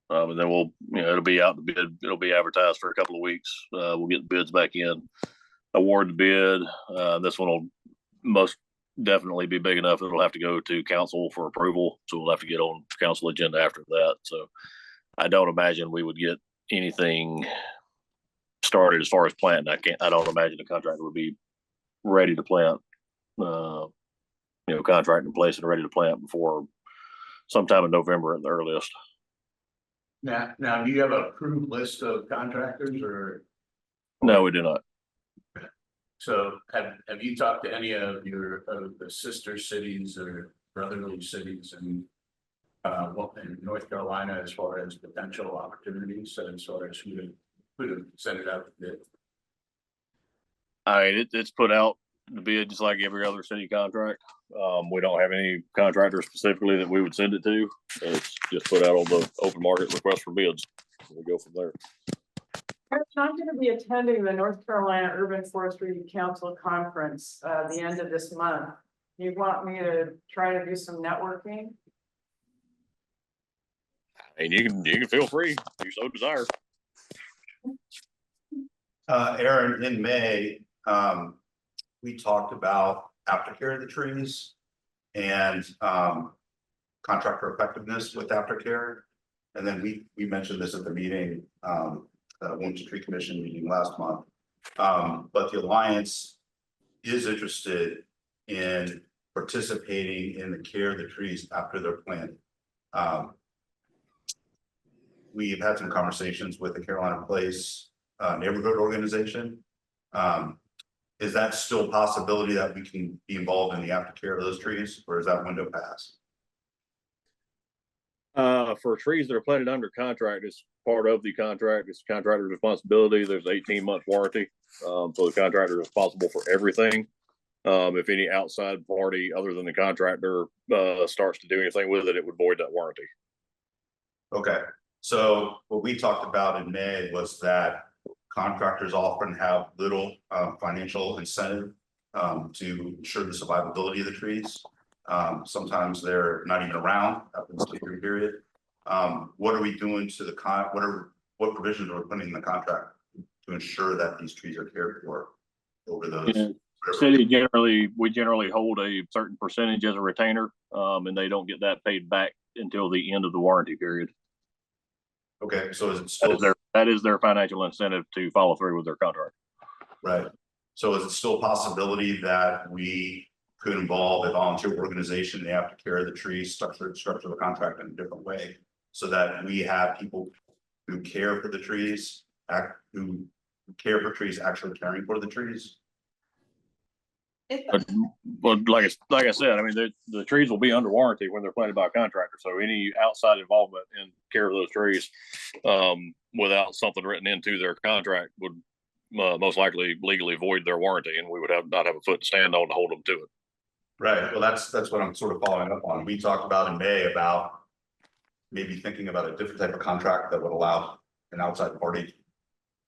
And then it'll be out to bid. It'll be advertised for a couple of weeks. We'll get the bids back in, award the bid. This one will most definitely be big enough. It'll have to go to council for approval. So we'll have to get on council agenda after that. So I don't imagine we would get anything started as far as planting. I don't imagine the contractor would be ready to plant, contract in place and ready to plant before sometime in November at the earliest. Now, do you have an approved list of contractors or? No, we do not. So have you talked to any of the sister cities or brotherly cities in North Carolina as far as potential opportunities, as far as who to send it out to bid? It's put out the bid just like every other city contract. We don't have any contractor specifically that we would send it to. It's just put out on the open market request for bids. We go from there. I'm going to be attending the North Carolina Urban Forestry Council Conference the end of this month. You want me to try to do some networking? And you can feel free if you so desire. Aaron, in May, we talked about aftercare of the trees and contractor effectiveness with aftercare. And then we mentioned this at the meeting, Wilmington Tree Commission meeting last month. But the Alliance is interested in participating in the care of the trees after they're planted. We've had some conversations with the Carolina Place neighborhood organization. Is that still a possibility that we can be involved in the aftercare of those trees, or is that window passed? For trees that are planted under contract, it's part of the contract. It's contractor's responsibility. There's 18-month warranty. So the contractor is responsible for everything. If any outside party other than the contractor starts to do anything with it, it would void that warranty. Okay, so what we talked about in May was that contractors often have little financial incentive to ensure the survivability of the trees. Sometimes they're not even around after the two-year period. What are we doing to the what provisions are we putting in the contract to ensure that these trees are cared for over those? Yeah. City we generally hold a certain percentage as a retainer, and they don't get that paid back until the end of the warranty period. Okay, so is it still That is their financial incentive to follow through with their contract. right? So is it still a possibility that we could involve a volunteer organization in the aftercare of the trees, structure the contract in a different way, so that we have people who care for the trees, who care for trees, actually caring for the trees? But like I said, I mean, the trees will be under warranty when they're planted by a contractor. So any outside involvement in care of those trees, without something written into their contract would most likely legally void their warranty, and we would not have a foot to stand on to hold them to it. Right, well, that's what I'm sort of following up on. We talked about in May about maybe thinking about a different type of contract that would allow an outside party.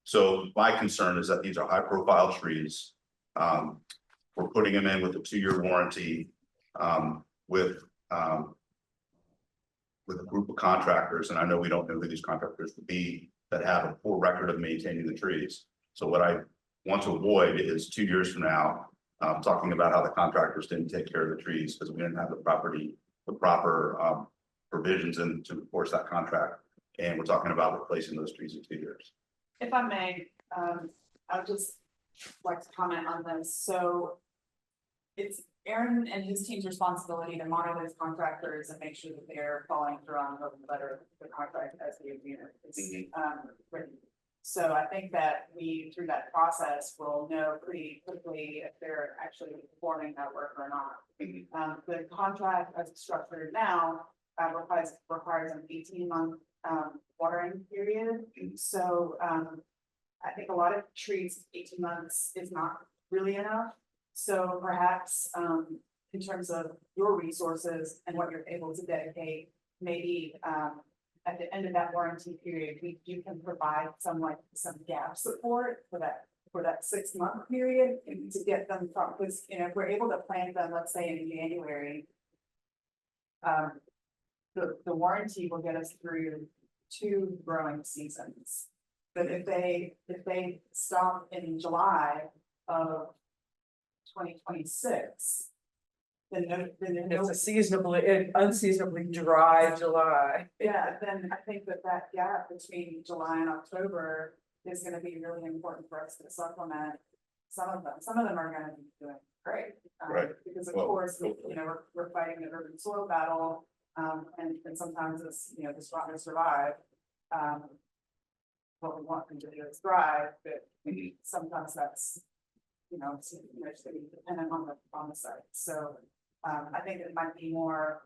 So my concern is that these are high profile trees. We're putting them in with a 2-year warranty, with a group of contractors, and I know we don't know who these contractors would be that have a poor record of maintaining the trees. So what I want to avoid is 2 years from now, talking about how the contractors didn't take care of the trees because we didn't have the proper provisions in to enforce that contract. And we're talking about replacing those trees in 2 years. If I may, I would just like to comment on this. So it's Aaron and his team's responsibility to monitor his contractors and make sure that they're following through on the letter of the contract as the agreement is written. So I think that we, through that process, will know pretty quickly if they're actually performing that work or not. The contract as it's structured now requires an 18-month watering period. So I think a lot of trees, 18 months is not really enough. So perhaps in terms of your resources and what you're able to dedicate, maybe at the end of that warranty period, you can provide some gap support for that 6-month period to get them from, because if we're able to plant them, let's say in January, the warranty will get us through 2 growing seasons. But if they stop in July of 2026, then It's a unseasonably dry July. yeah, then I think that gap between July and October is gonna be really important for us to supplement some of them. Some of them are gonna be doing great. Right. Because of Well, course, we're fighting the urban soil battle, and sometimes it's, the strongest survive. What we want them to do is thrive, but sometimes that's, it's dependent on the site. So I think it might be a more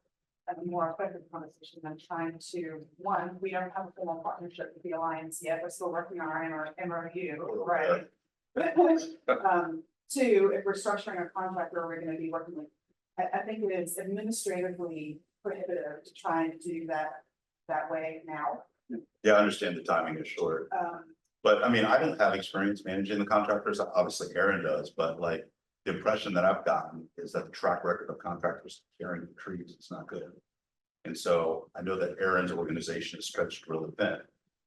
effective conversation than trying to, one, we don't have a formal partnership with the Alliance yet. We're still working on our MOU, right? 2, if we're structuring a contract where we're going to be working with, I think it is administratively prohibitive to try and do that way now. Yeah, I understand the timing is short. But I mean, I don't have experience managing the contractors. Obviously Aaron does, but like the impression that I've gotten is that the track record of contractors carrying the trees is not good. And so I know that Aaron's organization is stretched really thin.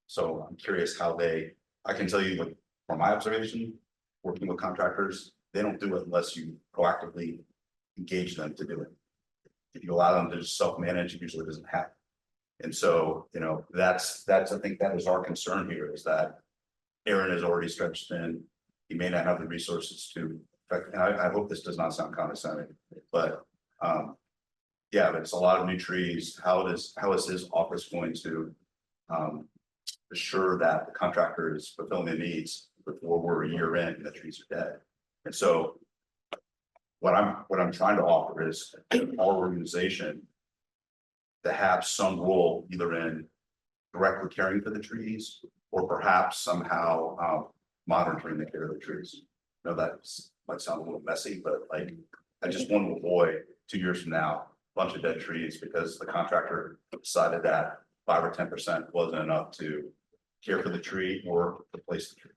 So I'm curious how I can tell you, like, from my observation, working with contractors, they don't do it unless you proactively engage them to do it. If you allow them to just self-manage, it usually doesn't happen. And so, that's, I think that is our concern here, is that Aaron is already stretched thin. He may not have the resources to affect, and I hope this does not sound condescending, but yeah, but it's a lot of new trees. How is his office going to assure that the contractor is fulfilling the needs before we're a year in and the trees are dead? And so what I'm trying to offer is our organization to have some role either in directly caring for the trees or perhaps somehow monitoring the care of the trees. I know that might sound a little messy, but like, I just want to avoid 2 years from now, a bunch of dead trees because the contractor decided that 5 or 10% wasn't enough to care for the tree or replace the tree.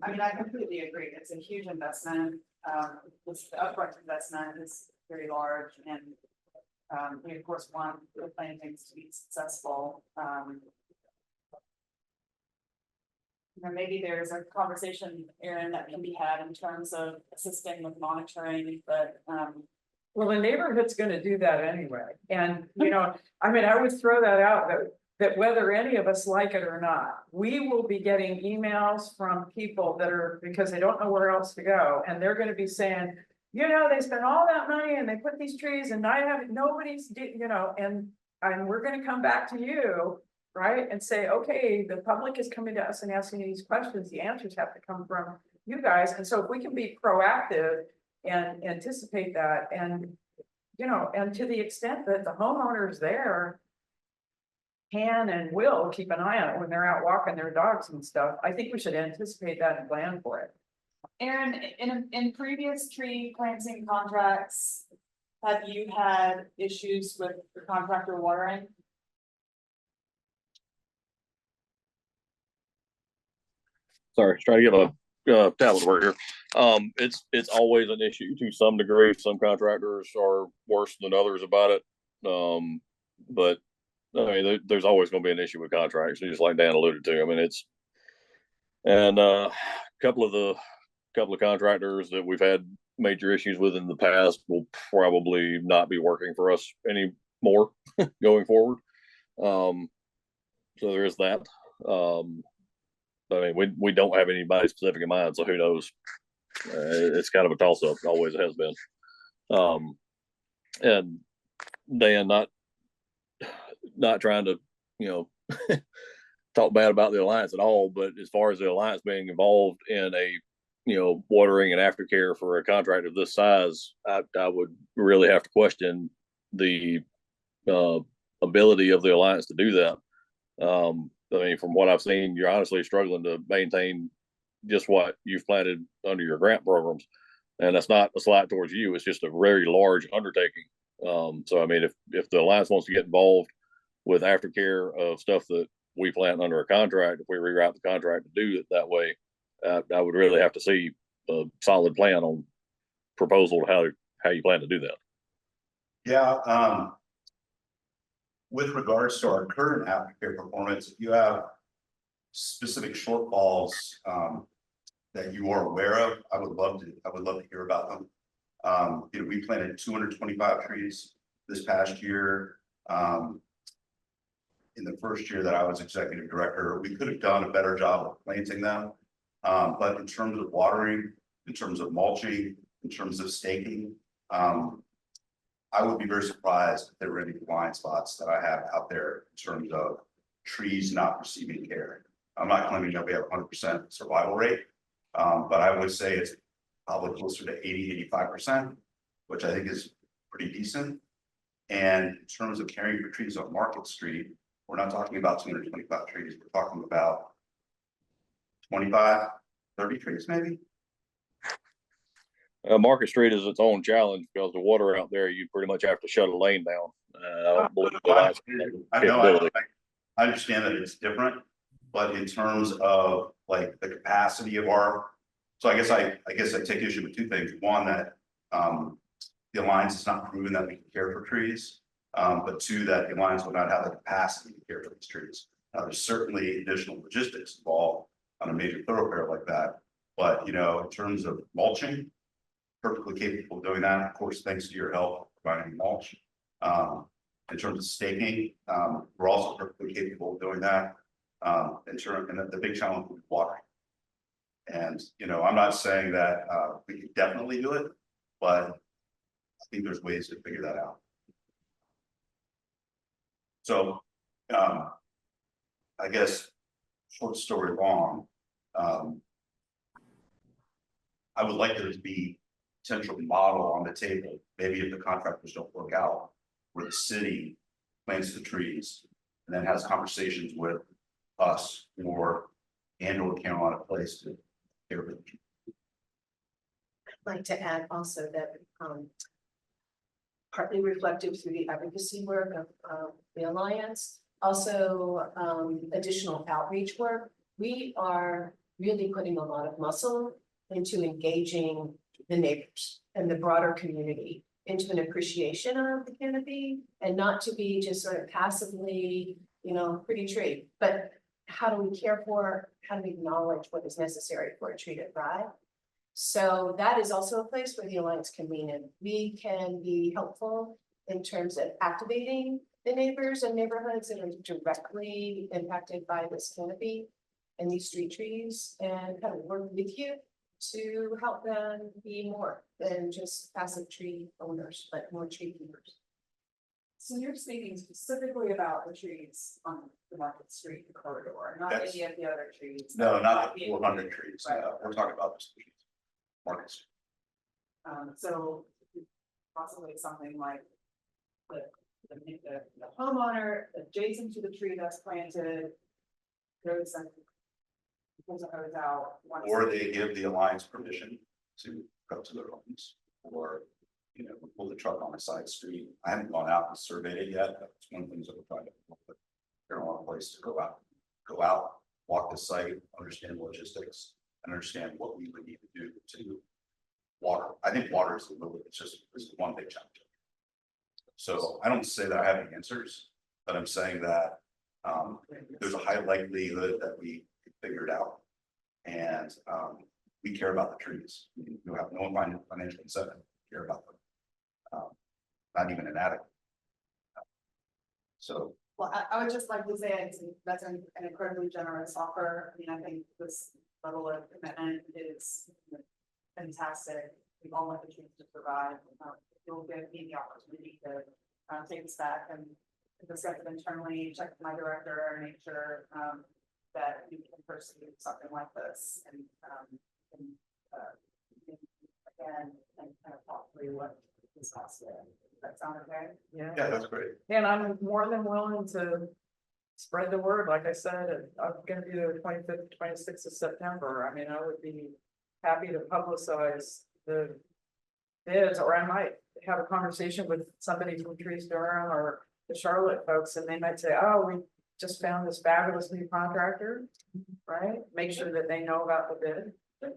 I mean, I completely agree. It's a huge investment. The upfront investment is very large and we of course want the plantings to be successful. Maybe there's a conversation, Erin, that can be had in terms of assisting with monitoring, but Well, the neighborhood's gonna do that anyway, and, you know, I mean, I would throw that out, that whether any of us like it or not, we will be getting emails from people that are, because they don't know where else to go, and they're gonna be saying, you know, they spent all that money and they put these trees and nobody's, you know, and we're gonna come back to you, right, and say, okay, the public is coming to us and asking these questions, the answers have to come from you guys, and so if we can be proactive and anticipate that, and, you know, and to the extent that the homeowners there can and will keep an eye on it when they're out walking their dogs and stuff, I think we should anticipate that and plan for it. Erin, in previous tree planting contracts, have you had issues with the contractor watering? Sorry, trying to get a tablet to work here. It's always an issue to some degree. Some contractors are worse than others about it. But I mean, there's always going to be an issue with contracts, just like Dan alluded to. I mean, a couple of contractors that we've had major issues with in the past will probably not be working for us anymore going forward. So there is that. I mean, we don't have anybody specific in mind, so who knows? It's kind of a toss up, always has been. And Dan, not trying to, you know, talk bad about the Alliance at all, but as far as the Alliance being involved in a, you know, watering and aftercare for a contract of this size, I would really have to question the ability of the Alliance to do that. I mean, from what I've seen, you're honestly struggling to maintain just what you've planted under your grant programs. And that's not a slight towards you. It's just a very large undertaking. So, I mean, if the Alliance wants to get involved with aftercare of stuff that we plant under a contract, if we rewrite the contract to do it that way, I would really have to see a solid plan on proposal how you plan to do that. Yeah, with regards to our current aftercare performance, if you have specific shortfalls that you are aware of, I would love to hear about them. You know, we planted 225 trees this past year. In the first year that I was executive director, we could have done a better job of planting them. But in terms of watering, in terms of mulching, in terms of staking, I would be very surprised if there were any blind spots that I have out there in terms of trees not receiving care. I'm not claiming that we have 100% survival rate, but I would say it's probably closer to 80–85%, which I think is pretty decent. And in terms of caring for trees on Market Street, we're not talking about 225 trees. We're talking about 25, 30 trees, maybe. Market Street is its own challenge because the water out there, you pretty much have to shut a lane down. I don't believe I understand that it's different, but in terms of like the capacity of our, so I guess I take issue with two things. One, that the Alliance has not proven that we can care for trees, but two, that the Alliance will not have the capacity to care for these trees. Now, there's certainly additional logistics involved on a major thoroughfare like that, but you know, in terms of mulching, perfectly capable of doing that. Of course, thanks to your help providing mulch. In terms of staking, we're also perfectly capable of doing that. And the big challenge with watering. And you know, I'm not saying that we can definitely do it, but I think there's ways to figure that out. So, I guess, short story long, I would like there to be potential model on the table, maybe if the contractors don't work out, where the city plants the trees and then has conversations with us or Carolina Place to care for the trees. I'd like to add also that partly reflective through the advocacy work of the Alliance, also additional outreach work. We are really putting a lot of muscle into engaging the neighbors and the broader community into an appreciation of the canopy and not to be just sort of passively, pretty tree, but how do we care for, how do we acknowledge what is necessary for a tree to thrive? So that is also a place where the Alliance can lean in. We can be helpful in terms of activating the neighbors and neighborhoods that are directly impacted by this canopy and these street trees and kind of work with you to help them be more than just passive tree owners, but more tree keepers. So you're speaking specifically about the trees on the Market Street corridor, not Yes. any of the other trees? No, that not might the be- 400 trees. Right. We're talking about the streets. Markets. So possibly something like the homeowner adjacent to the tree that's planted goes and pulls a hose out. once- Or they give the Alliance permission to go to their homes, or, pull the truck on a side street. I haven't gone out and surveyed it yet, but it's one of the things that we're trying to. There are a place to go out, walk the site, understand logistics, and understand what we would need to do to water. I think water is it's one big challenge. So I don't say that I have the answers, but I'm saying that there's a high likelihood that we can figure it out. And we care about the trees. You have no financial incentive to care about them. Not even an attic. So Well, I would just like to say that's an incredibly generous offer. I mean, I think this level of commitment is fantastic. We've all had the chance to provide. You'll give me the opportunity to take this back and discuss it internally, check with my director, and make sure that you can pursue something like this and again and kind of talk through what this costs. Does that sound okay? yeah, that's great. And I'm more than willing to spread the word, like I said, I'm gonna be there 25th, 26th of September. I mean, I would be happy to publicize the bids, or I might have a conversation with somebody from Trees Durham or the Charlotte folks, and they might say, oh, we just found this fabulous new contractor, right? Make sure that they know about the bid.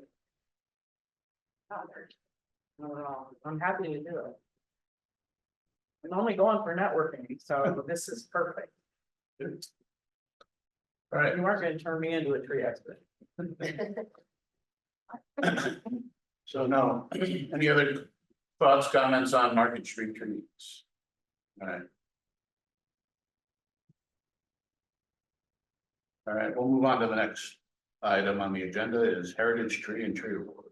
I'm happy to do it. I'm only going for networking, so this is perfect. All right, You aren't gonna turn me into a tree expert. so no, any other thoughts, comments on Market Street trees? All right. All right, we'll move on to the next item on the agenda is Heritage Tree and Tree Awards.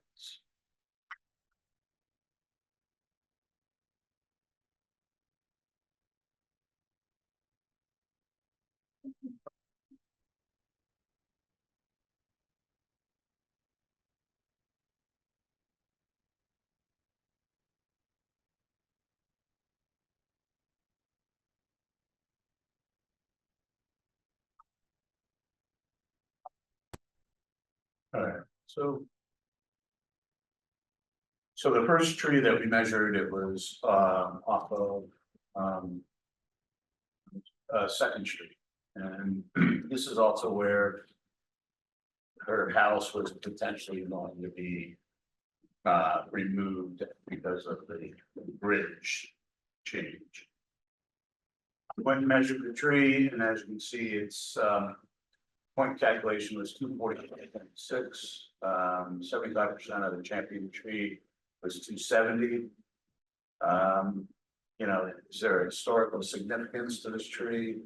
All right, so. So the first tree that we measured, it was off of Second Street. And this is also where her house was potentially going to be removed because of the bridge change. Went and measured the tree, and as you can see, its point calculation was 248.6. 75% of the champion tree was 270. Is there a historical significance to this tree?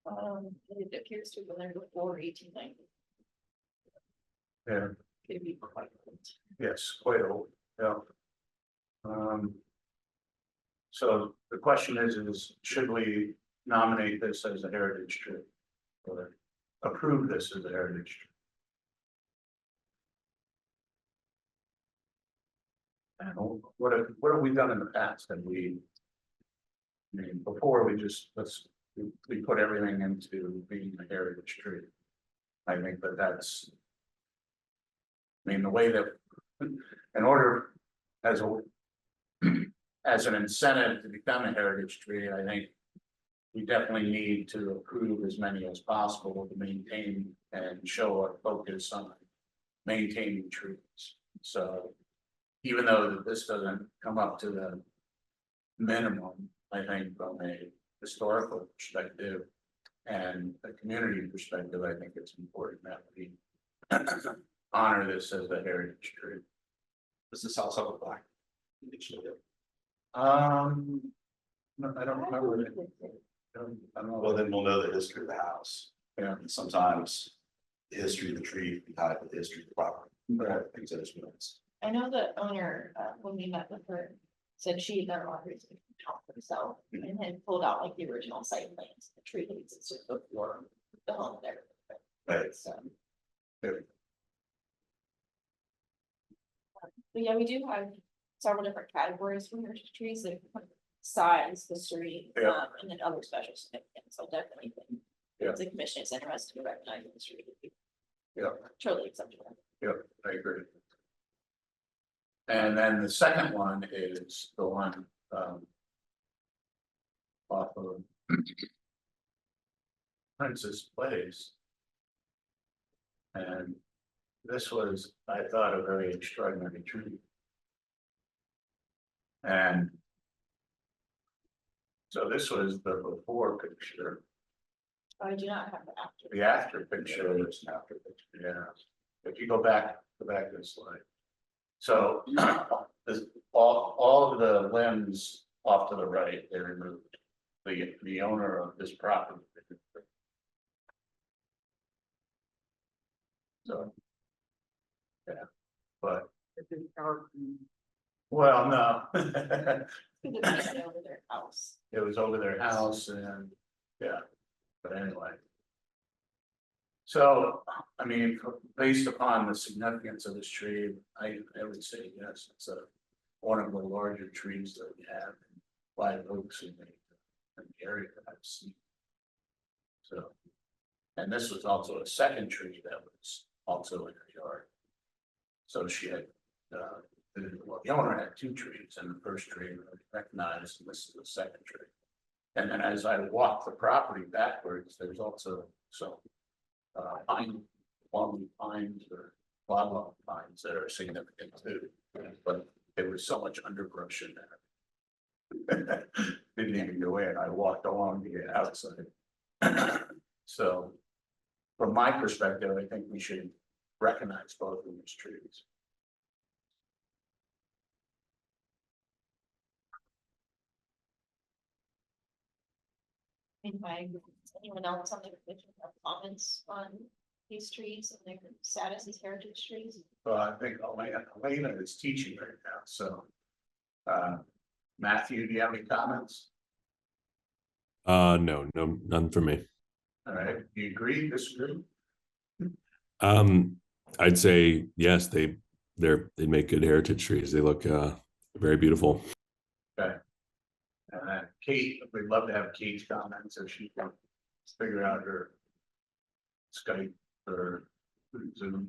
It appears to have been there before 1890. Yeah, Could be quite old. yes, quite old, yeah. So the question is should we nominate this as a heritage tree? Or approve this as a heritage tree? And what have we done in the past? Have we? I mean, before we just, we put everything into being a heritage tree. I think that's. I mean, the way that, in order, as a, as an incentive to become a heritage tree, I think we definitely need to approve as many as possible to maintain and show our focus on maintaining trees. So even though this doesn't come up to the minimum, I think from a historical perspective and a community perspective, I think it's important that we honor this as a heritage tree. Does this house have a black? No, I don't remember it. I don't know. Well, then we'll know the history of the house. Yeah. And sometimes the history of the tree can tie to the history of the property. Right. Things that is nuanced. I know the owner, when we met with her, said she had done a lot of research herself and had pulled out like the original site plans, the tree that existed before the home there. Right. So. Yeah. But yeah, we do have several different categories for heritage trees, that size, history, Yeah. and then other special significance. So definitely think Yeah. if the commission is interested in recognizing the tree, it'd be Yeah. totally acceptable. Yep, I agree. And then the second one is the one, off of Princess Place. And this was, I thought, a very extraordinary tree. And so this was the before picture. I do not have the after. The after picture is after picture, yeah. If you go back this slide. So this, all of the limbs off to the right, they removed. The owner of this property. So. Yeah, but, It didn't cover. well, no. Could have been over their house. It was over their house and, yeah, but anyway. So, I mean, based upon the significance of this tree, I would say, yes, it's one of the larger trees that we have. Live oaks in the area that I've seen. So, and this was also a second tree that was also in her yard. So she had, the owner had two trees, and the first tree was recognized, and this is the second tree. And then as I walk the property backwards, there's also some pine, long pines or blah pines that are significant too. But there was so much underbrush in there. Didn't even go in, I walked along to get outside. So, from my perspective, I think we should recognize both of these trees. Anyone else on the commission have comments on these trees and their status as heritage trees? Well, I think Elena is teaching right now, so. Matthew, do you have any comments? No, none for me. All right, do you agree, disagree? I'd say yes, they make good heritage trees. They look very beautiful. Okay. And Kate, we'd love to have Kate's comments if she can figure out her Skype or Zoom.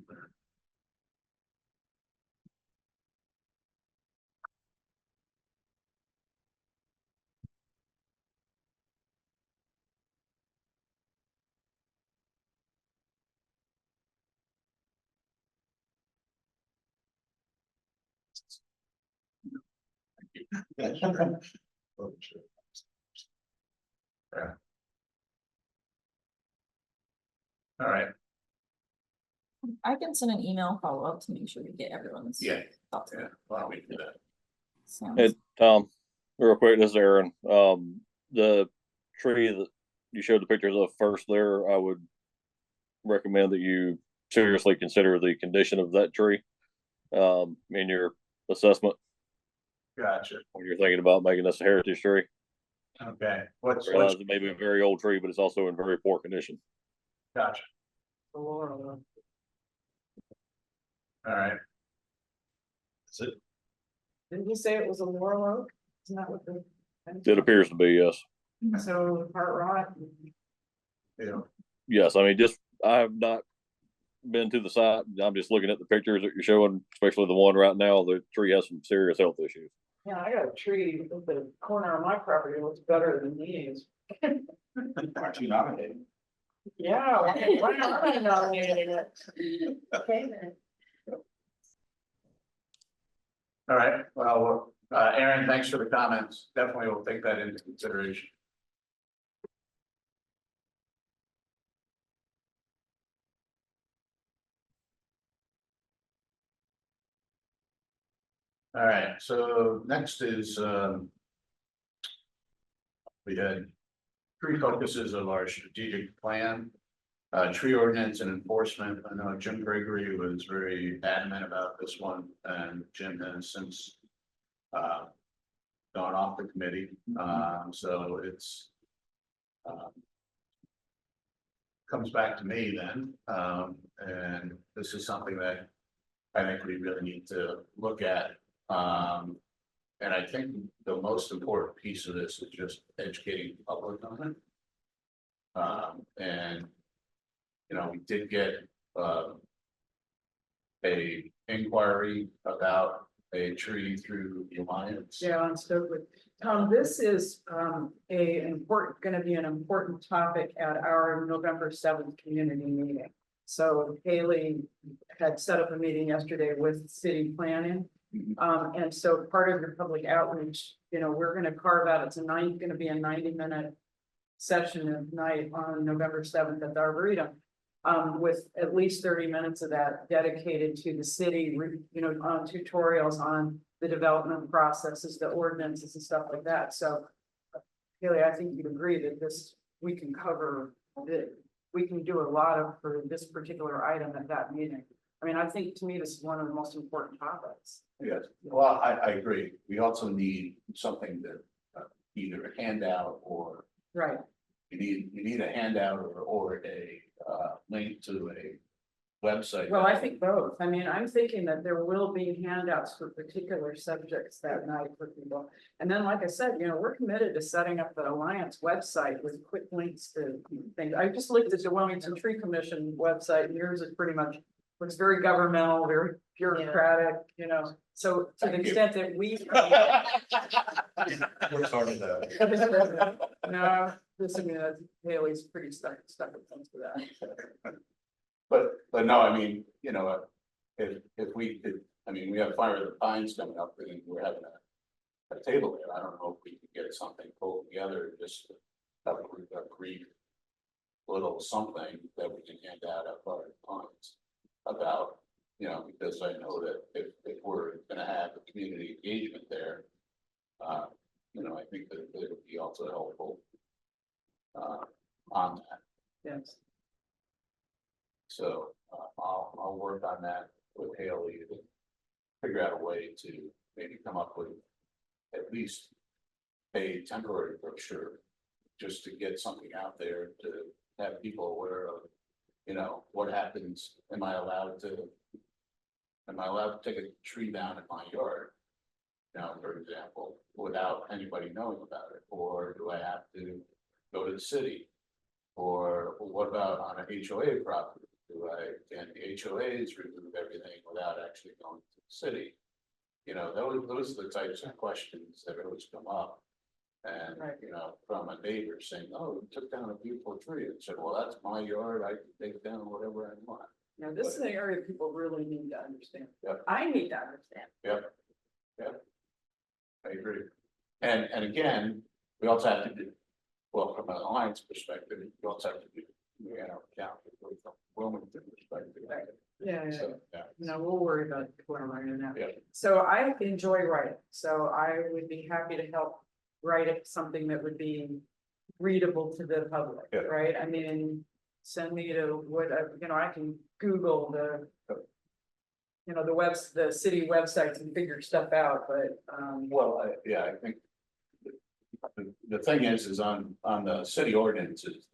Yeah. All right, I can send an email follow-up to make sure we get everyone's. yeah, thoughts. yeah, why don't we do that? Sounds- Hey, Tom, real quick, this is Aaron. The tree that you showed the pictures of first there, I would recommend that you seriously consider the condition of that tree in your assessment Gotcha, when you're thinking about making this a heritage tree. okay, what's, Realize it may be a very old tree, but it's also in very poor condition. gotcha, The Laurel. all right, That's it. Didn't you say it was a laurel oak? Isn't that what the? It appears to be, yes. So part rot. yeah, Yes, I mean, I have not been to the site. I'm just looking at the pictures that you're showing, especially the one right now. The tree has some serious health issues. Yeah, I got a tree at the corner of my property, it looks better than these. Aren't you nominated? Yeah, why not I nominated it? Okay, then. All right, well, Aaron, thanks for the comments. Definitely will take that into consideration. All right, so next is, we had three focuses of our strategic plan. Tree ordinance and enforcement. I know Jim Gregory was very adamant about this one, and Jim has since gone off the committee. So it's comes back to me then. And this is something that I think we really need to look at. And I think the most important piece of this is just educating the public on it. And you know, we did get a inquiry about a tree through the Alliance. Yeah, on Stokely. Tom, this is gonna be an important topic at our November 7th community meeting. So Haley had set up a meeting yesterday with city planning. And so part of your public outreach, you know, we're gonna carve out, gonna be a 90-minute session at night on November 7th at the Arboretum. With at least 30 minutes of that dedicated to the city, you know, on tutorials on the development processes, the ordinances and stuff like that. So Haley, I think you'd agree that we can cover that. We can do a lot of for this particular item at that meeting. I mean, I think to me, this is one of the most important topics. Yes, well, I agree. We also need something that either a handout or Right. you need a handout or a link to a website. Well, I think both. I mean, I'm thinking that there will be handouts for particular subjects that night for people. And then, like I said, you know, we're committed to setting up the Alliance website with quick links to things. I just looked at the Wilmington Tree Commission website, and yours is pretty much, looks very governmental, very bureaucratic, you know. So to the extent that we. We're sort of the. No, this, I mean, Haley's pretty stuck with things for that. But no, I mean, you know, if we could, I mean, we have Fire of the Pines coming up and we're having a table there. I don't know if we could get something pulled together, just a brief little something that we can hand out at Fire of the Pines about, you know, because I know that if we're gonna have a community engagement there, you know, I think that it would be also helpful on that. Yes. So I'll work on that with Haley to figure out a way to maybe come up with at least a temporary brochure, just to get something out there to have people aware of, you know, what happens. Am I allowed to take a tree down in my yard? Now, for example, without anybody knowing about it, or do I have to go to the city? Or what about on an HOA property? Can the HOAs remove everything without actually going to the city? You know, those are the types of questions that always come up. And, Right. you know, from a neighbor saying, oh, you took down a beautiful tree, and said, well, that's my yard, I can take down whatever I want. Now, this is an area people really need to understand. Yep. I need to understand. Yep. I agree. And again, we also have to do, well, from an Alliance perspective, we also have to do, we have our account from Wilmington perspective. Yeah, So, yeah. No, we'll worry about whoever writing that. Yeah. So I enjoy writing, so I would be happy to help write it something that would be readable to the public, Yeah. right? I mean, send me to what, you know, I can Google the. You know, the city websites and figure stuff out, but, Well, I think the thing is on the city ordinances,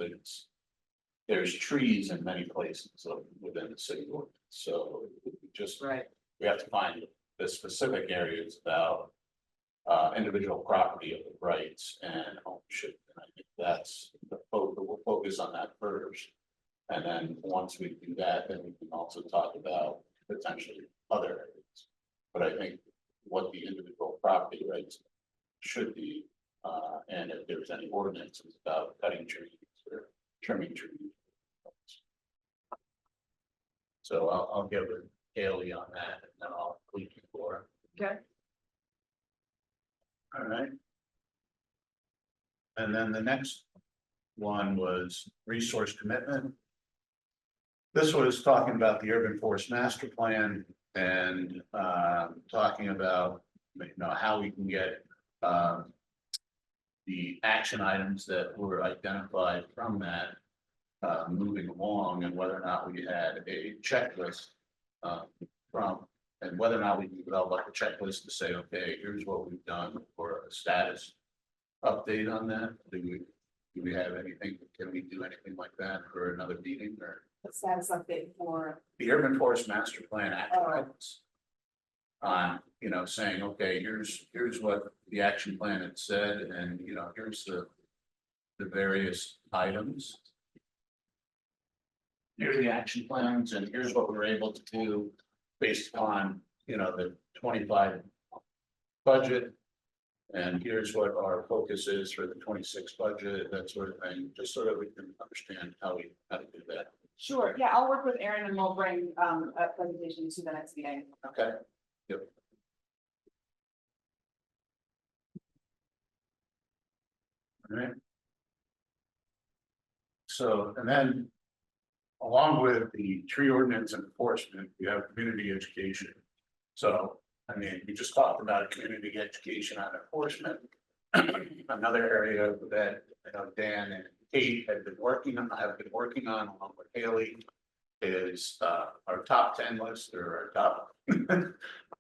there's trees in many places within the city ordinance, so just, right, we have to find the specific areas about individual property rights and ownership. And I think that's we'll focus on that first. And then once we do that, then we can also talk about potentially other areas. But I think what the individual property rights should be. And if there's any ordinances about cutting trees or trimming trees. So I'll get with Haley on that and then I'll leave you for. Okay. All right. And then the next one was resource commitment. This was talking about the urban forest master plan and talking about, how we can get the action items that were identified from that moving along, and whether or not we had a checklist from, and whether or not we can develop like a checklist to say, okay, here's what we've done for a status update on that. Do we have anything? Can we do anything like that for another meeting or? The status update for, The urban forest master plan action items. Saying, okay, here's what the action plan had said, and here's the various items. Here are the action plans, and here's what we were able to do based upon, the 25 budget. And here's what our focus is for the 26 budget, that sort of thing, just so that we can understand how to do that. sure, yeah, I'll work with Erin and we'll bring a presentation to the next meeting. Okay. Yep. All right. So, and then along with the tree ordinance enforcement, we have community education. So, we just talked about community education on enforcement. Another area that Dan and Kate have been working on along with Haley is our top 10 list or our top.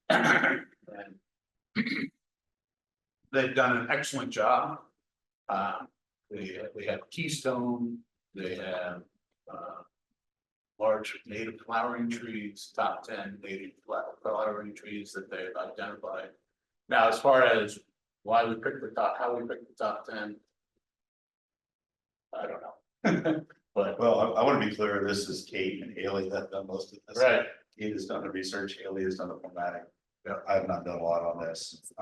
And they've done an excellent job. We have Keystone, they have large native flowering trees, top 10 native flowering trees that they've identified. Now, as far as why we picked how we picked the top 10, I don't know. But Well, I want to be clear, this is Kate and Haley that done most of this. right, Kate has done the research, Haley has done the formatting. Yeah. I have not done a lot on this.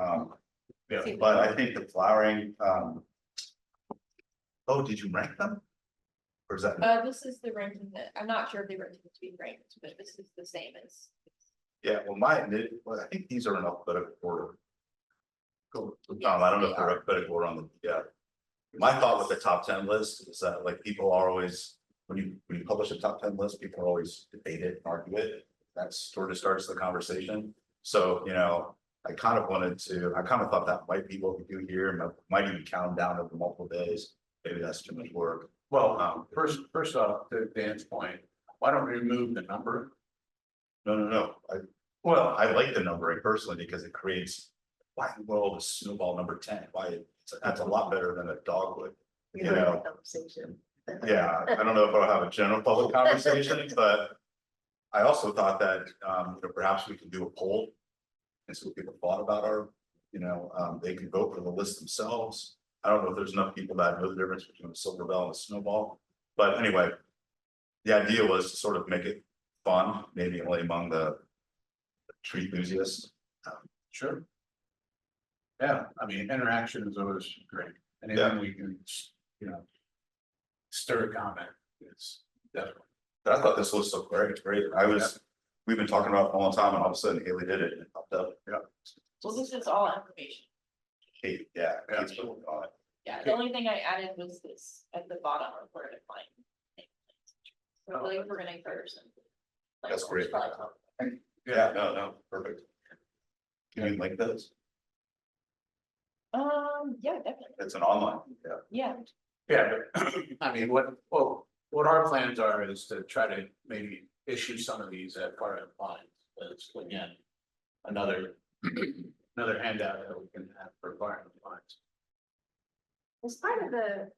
yeah, But I think the flowering, oh, did you rank them? Or is that, This is the ranking that, I'm not sure if they were to be ranked, but this is the same as. yeah, well, I think these are in alphabetical order. Cool. I don't know if they're alphabetical order on the, yeah. My thought with the top 10 list is that like people are always, when you publish a top 10 list, people are always debate it, argue it. That sort of starts the conversation. So, I kind of thought that might be what we do here, and might even count them down over multiple days. Maybe that's too much work. well, first off, to Dan's point, why don't we remove the number? No. I like the numbering personally because it creates, why in the world is Snowball number 10? That's a lot better than a dogwood. Conversation. Yeah, I don't know if I'll have a general public conversation, but I also thought that, perhaps we can do a poll. And see what people thought about our, they can vote for the list themselves. I don't know if there's enough people that know the difference between a silver bell and a snowball, but anyway. The idea was to sort of make it fun, maybe only among the tree enthusiasts. Sure. Yeah, interaction is always great. Anything we can, stir a comment is definitely. But I thought this list looked great. We've been talking about it for a long time, and all of a sudden Haley did it and it popped up. Yeah. Well, this is all information. Kate, yeah. Kate's been working on it. Yeah, the only thing I added was this at the bottom of where to find. So I believe we're gonna encourage them. That's great. Yeah, no, perfect. Can you link those? Yeah, definitely, It's an online, yeah. yeah. Yeah, but what our plans are is to try to maybe issue some of these at part of lines. That's again, another handout that we can have for part of lines. Was part of the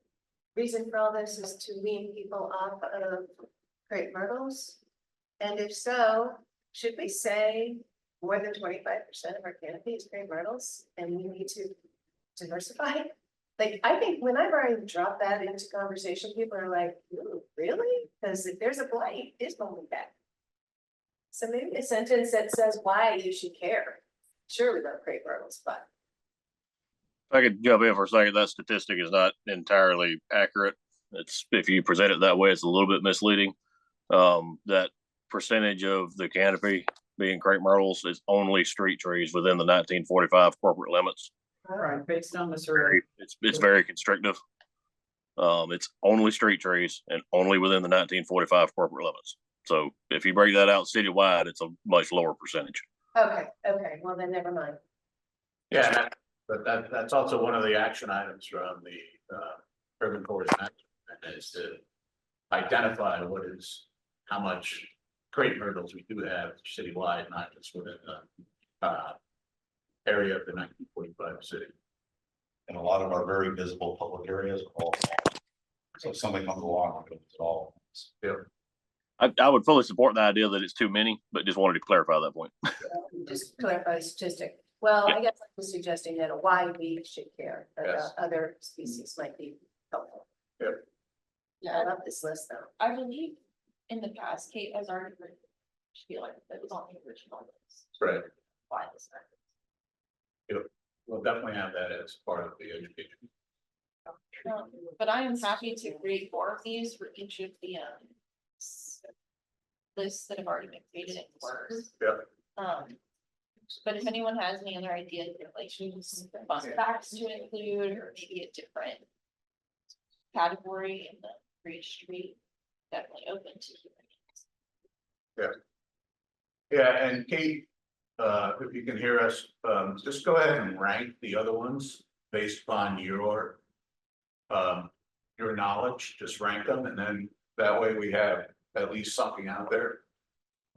reason for all this is to wean people off of crepe myrtles? And if so, should we say more than 25% of our canopy is crepe myrtles and we need to diversify? Like, I think whenever I drop that into conversation, people are like, "Ooh, really? Because if there's a blight, it's only bad." So maybe a sentence that says why you should care. Sure, we love crepe myrtles, but If I could jump in for a second, that statistic is not entirely accurate. It's, if you present it that way, it's a little bit misleading. That percentage of the canopy being crepe myrtles is only street trees within the 1945 corporate limits. Right, based on the survey. It's very constrictive. It's only street trees and only within the 1945 corporate limits. So if you break that out citywide, it's a much lower percentage. okay, well then never mind. Yeah, but that's also one of the action items from the urban core is to identify what is, how much crepe myrtles we do have citywide, not just within the area of the 1945 city. And a lot of our very visible public areas are all. So if somebody comes along, it's all. Yeah. I would fully support the idea that it's too many, but just wanted to clarify that point. Just clarify the statistic. Well, Yeah. I guess I was suggesting that a wide we should care, but Yes. other species might be helpful. I Yeah, love this list though. I believe in the past, Kate has already written, she feel like it was on the original list. Right. Why this happened. We'll definitely have that as part of the education. But I am happy to create more of these for each of the lists that have already been created in Word. Yeah. But if anyone has any other ideas, like fun facts to include, or maybe a different category in the for each street, definitely open to hearing. Yeah, and Kate, if you can hear us, just go ahead and rank the other ones based upon your knowledge, just rank them, and then that way we have at least something out there.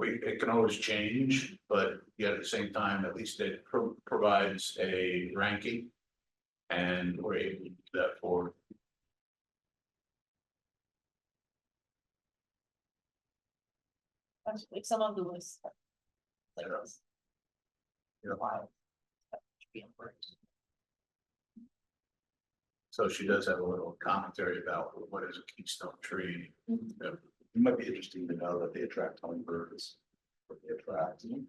It can always change, but yet at the same time, at least it provides a ranking. And we're able to do that for. Like some of the lists. Like Yeah. this. Yeah. Wild. That should be important. So she does have a little commentary about what is a keystone tree. It might be interesting to know that they attract hummingbirds. What they attract. You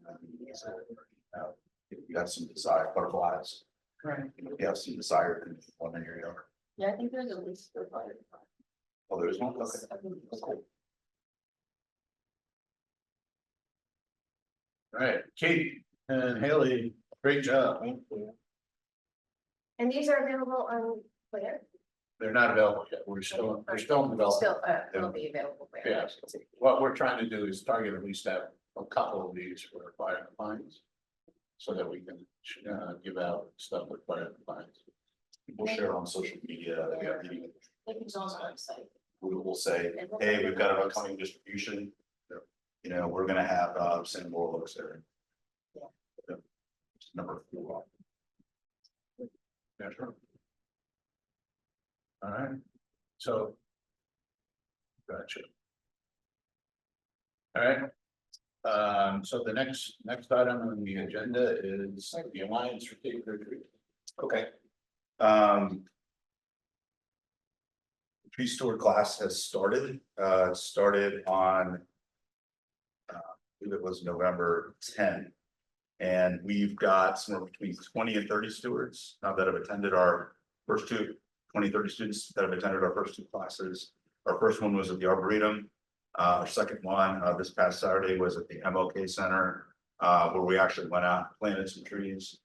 have some desired butterflies. Right. You have some desired in one area. Yeah, I think there's a list for fire. Oh, there's one. Okay. Cool. All right, Kate and Haley, great job. Thank you. And these are available on where? They're not available yet. We're still in development. Still, will be available where? Yeah. What we're trying to do is target at least have a couple of these for fire compliance. So that we can give out stuff with fire compliance. We'll share it on social media. That we have meeting. Like it's on the website. We will say, hey, we've got an upcoming distribution. You know, we're gonna have some more looks there. Yeah. Number 4. Yeah, sure. All right, so. Gotcha. All right. So the next item on the agenda is the Alliance for Cape Retreat. Okay. Tree steward class has started, started on. I believe it was November 10. And we've got somewhere between 20 and 30 stewards that have attended our first 20-30 students that have attended our first 2 classes. Our first one was at the Arboretum. Our second one this past Saturday was at the MLK Center, where we actually went out and planted some trees.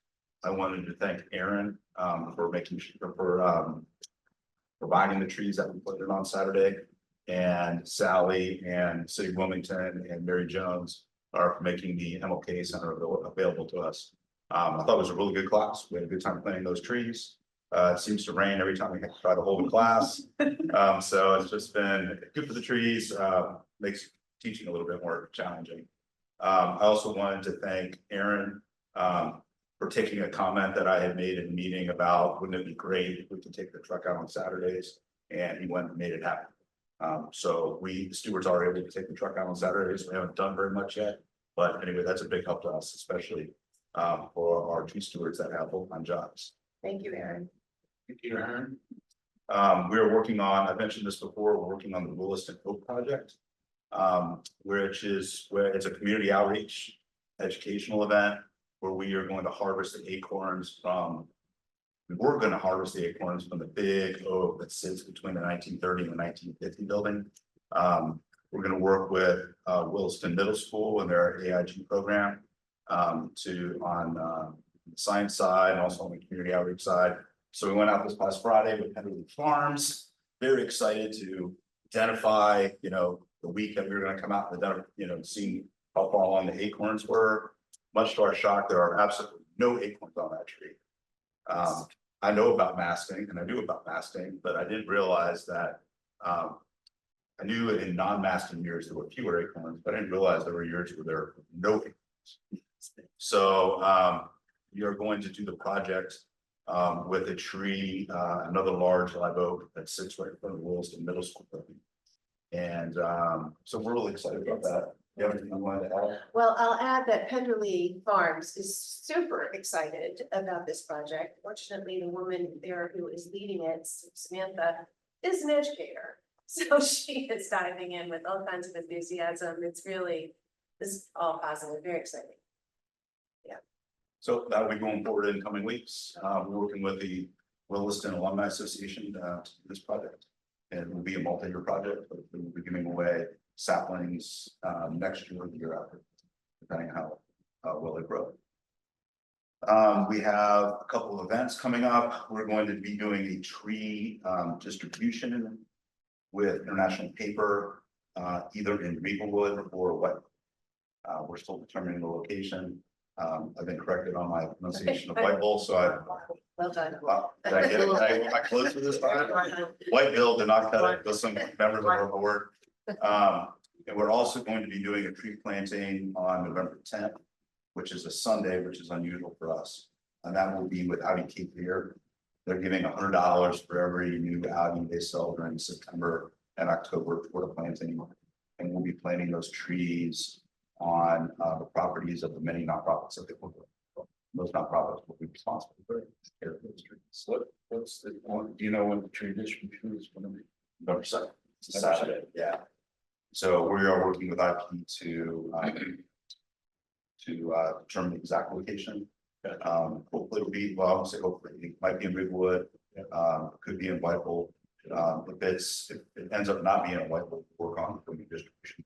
I wanted to thank Aaron for providing the trees that we put in on Saturday, and Sally and City of Wilmington and Mary Jones are making the MLK Center available to us. I thought it was a really good class. We had a good time planting those trees. It seems to rain every time we try to hold a class. So it's just been good for the trees, makes teaching a little bit more challenging. I also wanted to thank Aaron for taking a comment that I had made in a meeting about, wouldn't it be great if we could take the truck out on Saturdays? And he went and made it happen. So the stewards are able to take the truck out on Saturdays. We haven't done very much yet, but anyway, that's a big help to us, especially for our tree stewards that have full-time jobs. Thank you, Aaron. Thank you, Aaron. We're working on, I mentioned this before, we're working on the Williston Oak Project. Where it's a community outreach educational event where we are going to harvest the acorns from. We were gonna harvest the acorns from the big oak that sits between the 1930 and the 1950 building. We're gonna work with Williston Middle School and their AIG program on the science side and also on the community outreach side. So we went out this past Friday with Henry Farms, very excited to identify, the week that we were gonna come out and see how far along the acorns were. Much to our shock, there are absolutely no acorns on that tree. I know about masting and I knew about masting, but I didn't realize that, I knew in non-masting years there were fewer acorns, but I didn't realize there were years where there were no acorns. So, we are going to do the project, with a tree, another large live oak that sits right in front of the Williston Middle School building. And, so we're really excited about that. You have anything you wanted to add? Well, I'll add that Penderley Farms is super excited about this project. Fortunately, the woman there who is leading it, Samantha, is an educator. So she is diving in with all kinds of enthusiasm. This is all positive, very exciting. So that'll be going forward in coming weeks. We're working with the Williston Alumni Association, to do this project. And it will be a multi-year project, but we will be giving away saplings, next year or the year after, depending on how well they grow. We have a couple of events coming up. We're going to be doing a tree, distribution with International Paper, either in Maplewood or what. We're still determining the location. I've been corrected on my pronunciation of White Bull, so Well done. did I get it? Am I close to this time? White Bill did not cut it with some members of our board. And we're also going to be doing a tree planting on November 10th, which is a Sunday, which is unusual for us. And that will be with Audi Cape Fear. They're giving $100 for every new Audi they sell during September and October for the planting. And we'll be planting those trees on the properties of the many nonprofits that they work with. Those nonprofits will be responsible for care of those trees. What's the one, do you know when the tree distribution is gonna be? November 2nd, it's a Saturday, yeah. So we are working with IP to determine the exact location. Hopefully it'll be, well, I won't say hopefully, it might be in Ridgewood, could be in Whitehall. If it ends up not being in Whitehall, work on the distribution.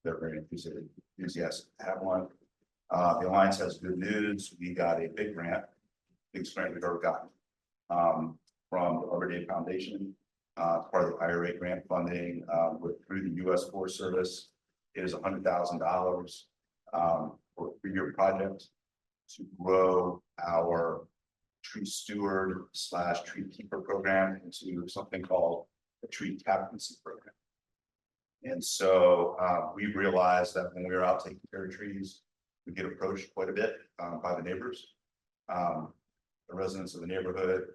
They're very enthusiastic to have one. The Alliance has good news. We got a big grant, biggest grant we've ever gotten, from the Arbor Day Foundation, part of the IRA grant funding, through the U.S. Forest Service. It is $100,000 for a 3-year project to grow our tree steward / tree keeper program into something called a tree captaincy program. And so we realized that when we were out taking care of trees, we get approached quite a bit by the neighbors, the residents of the neighborhood,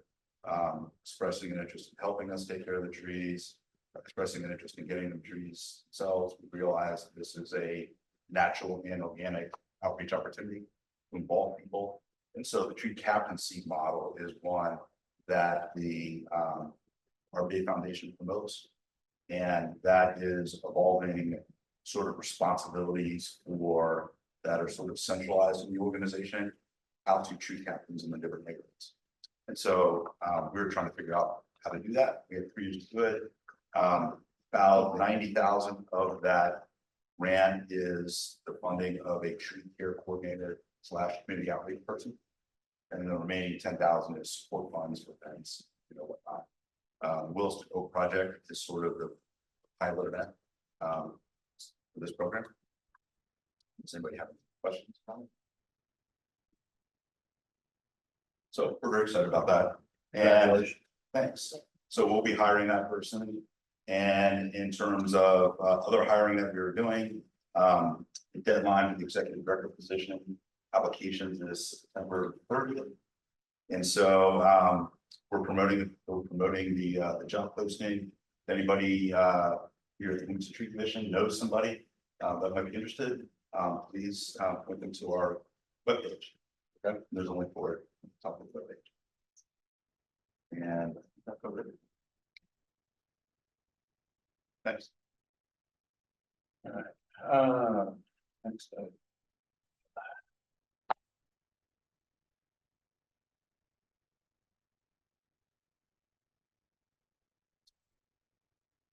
expressing an interest in helping us take care of the trees, expressing an interest in getting the trees themselves. We realized this is a natural and organic outreach opportunity to involve people. And so the tree captaincy model is one that the RBA Foundation promotes. And that is evolving sort of responsibilities for that are sort of centralized in the organization out to tree captains in the different neighborhoods. And so we were trying to figure out how to do that. We had 3 years to do it. About 90,000 of that grant is the funding of a tree care coordinator / community outreach person. And the remaining 10,000 is support funds for events, whatnot. Williston Oak Project is sort of the pilot event for this program. Does anybody have any questions? So we're very excited about that. And thanks. So we'll be hiring that person. And in terms of other hiring that we were doing, the deadline for the executive director position applications is September 30th. And so we're promoting the job posting. If anybody here at the Wilmington Tree Commission knows somebody that might be interested, please point them to our webpage. Okay, there's a link for it at the top of the webpage. And that's over it. Thanks. All right. Thanks.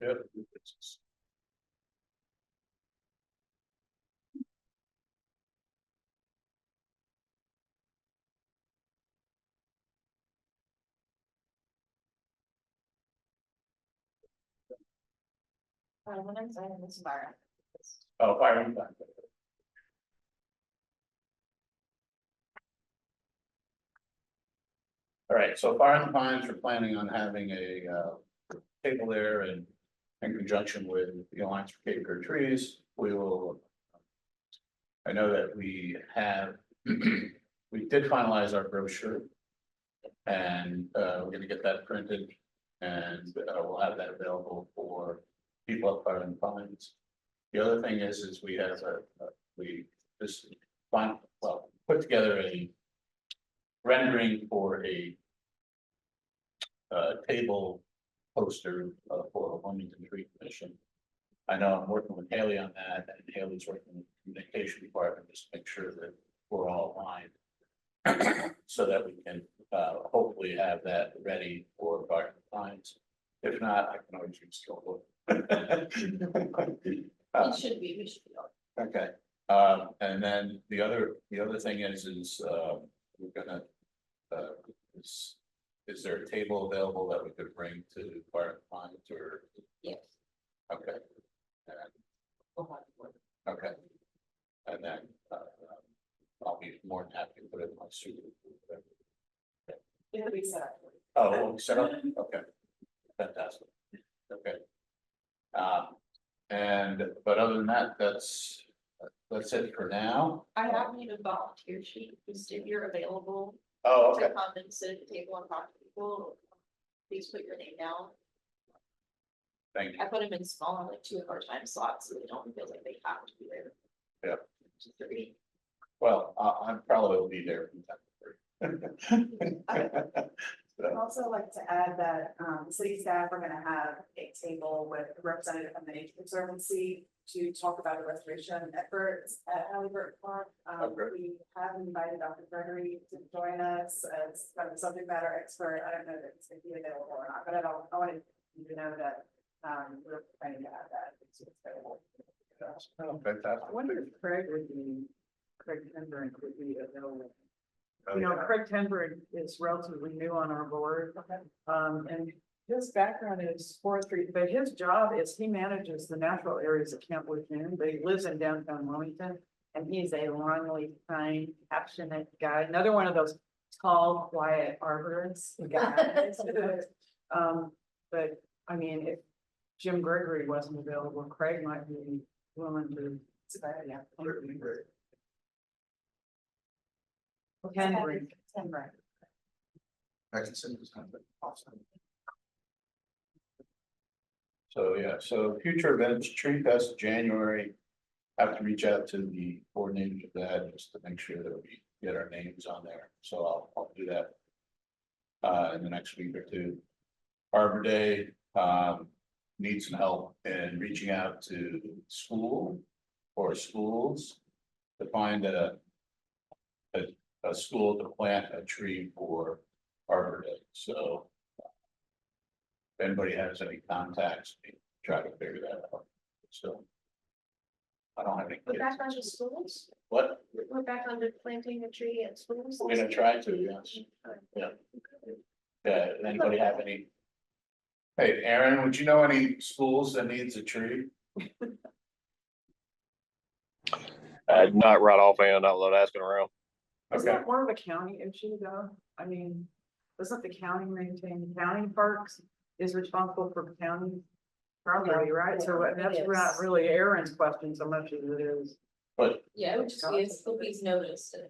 Yep. When I'm saying this environment. Oh, fire and fire. All right, so Fire and Pines, we're planning on having a table there and in conjunction with the Alliance for Cape Fear Trees, we will. I know that we have, we did finalize our brochure. And we're gonna get that printed and we'll have that available for people up Fire and Pines. The other thing is we have we just put together a rendering for a table poster for a Wilmington Tree Commission. I know I'm working with Haley on that, and Haley's working with the communication department just to make sure that we're all aligned. So that we can hopefully have that ready for Fire and Pines. If not, I can always use skill. It should be, we should be. Okay, and then the other thing is we're gonna, is there a table available that we could bring to Fire and Pines or? Yes. Okay. Okay. And then, I'll be more than happy to put it in my suit. It'll be set up. Oh, set up, okay. Fantastic, okay. But other than that, that's it for now. I have you a volunteer sheet, just if you're available Oh, to okay, come and sit at the table and talk to people, please put your name down. thank you. I put them in small, like 2 of our time slots, so they don't feel like they have to be there. Yeah. Just 3. Well, I probably will be there from 10 to 3. I'd also like to add that, the city staff are gonna have a table with a representative from the Nature Conservancy to talk about the restoration efforts at Halliburton Park. We have invited Dr. Gregory to join us as kind of a subject matter expert. I don't know if it's gonna be available or not, but I wanted you to know that, we're planning to have that. It's available. Oh, fantastic. I wonder if Craig Tenbrink would be available. Oh, You know, yeah. Craig Tenbrink is relatively new on our board. And his background is forestry, but his job is he manages the natural areas of Camp Lejeune, but he lives in downtown Wilmington. And he's a longleaf pine, passionate guy, another one of those tall, quiet arborists guys. But I mean, if Jim Gregory wasn't available, Craig might be willing to. Yeah. Tenbrink. I can send this kind of awesome. So, yeah, so future events, Tree Fest, January. I have to reach out to the coordinators of that just to make sure that we get our names on there. So I'll do that. In the next week or two. Arbor Day, need some help in reaching out to school or schools to find a school to plant a tree for Arbor Day, so. If anybody has any contacts, try to figure that out, so. I don't have any We're back kids. onto schools, What? we're back onto planting a tree at schools. We're gonna try to, yes. Yeah. Yeah, anybody have any? Hey, Aaron, would you know any schools that needs a tree? Not right offhand, not without asking around. Isn't Okay, that more of a county issue though? I mean, doesn't the county maintain county parks is responsible for county property, right? So Yeah, that's it not is. really Aaron's question so much as it is. but Yeah, it would just be a Scoopy's notice and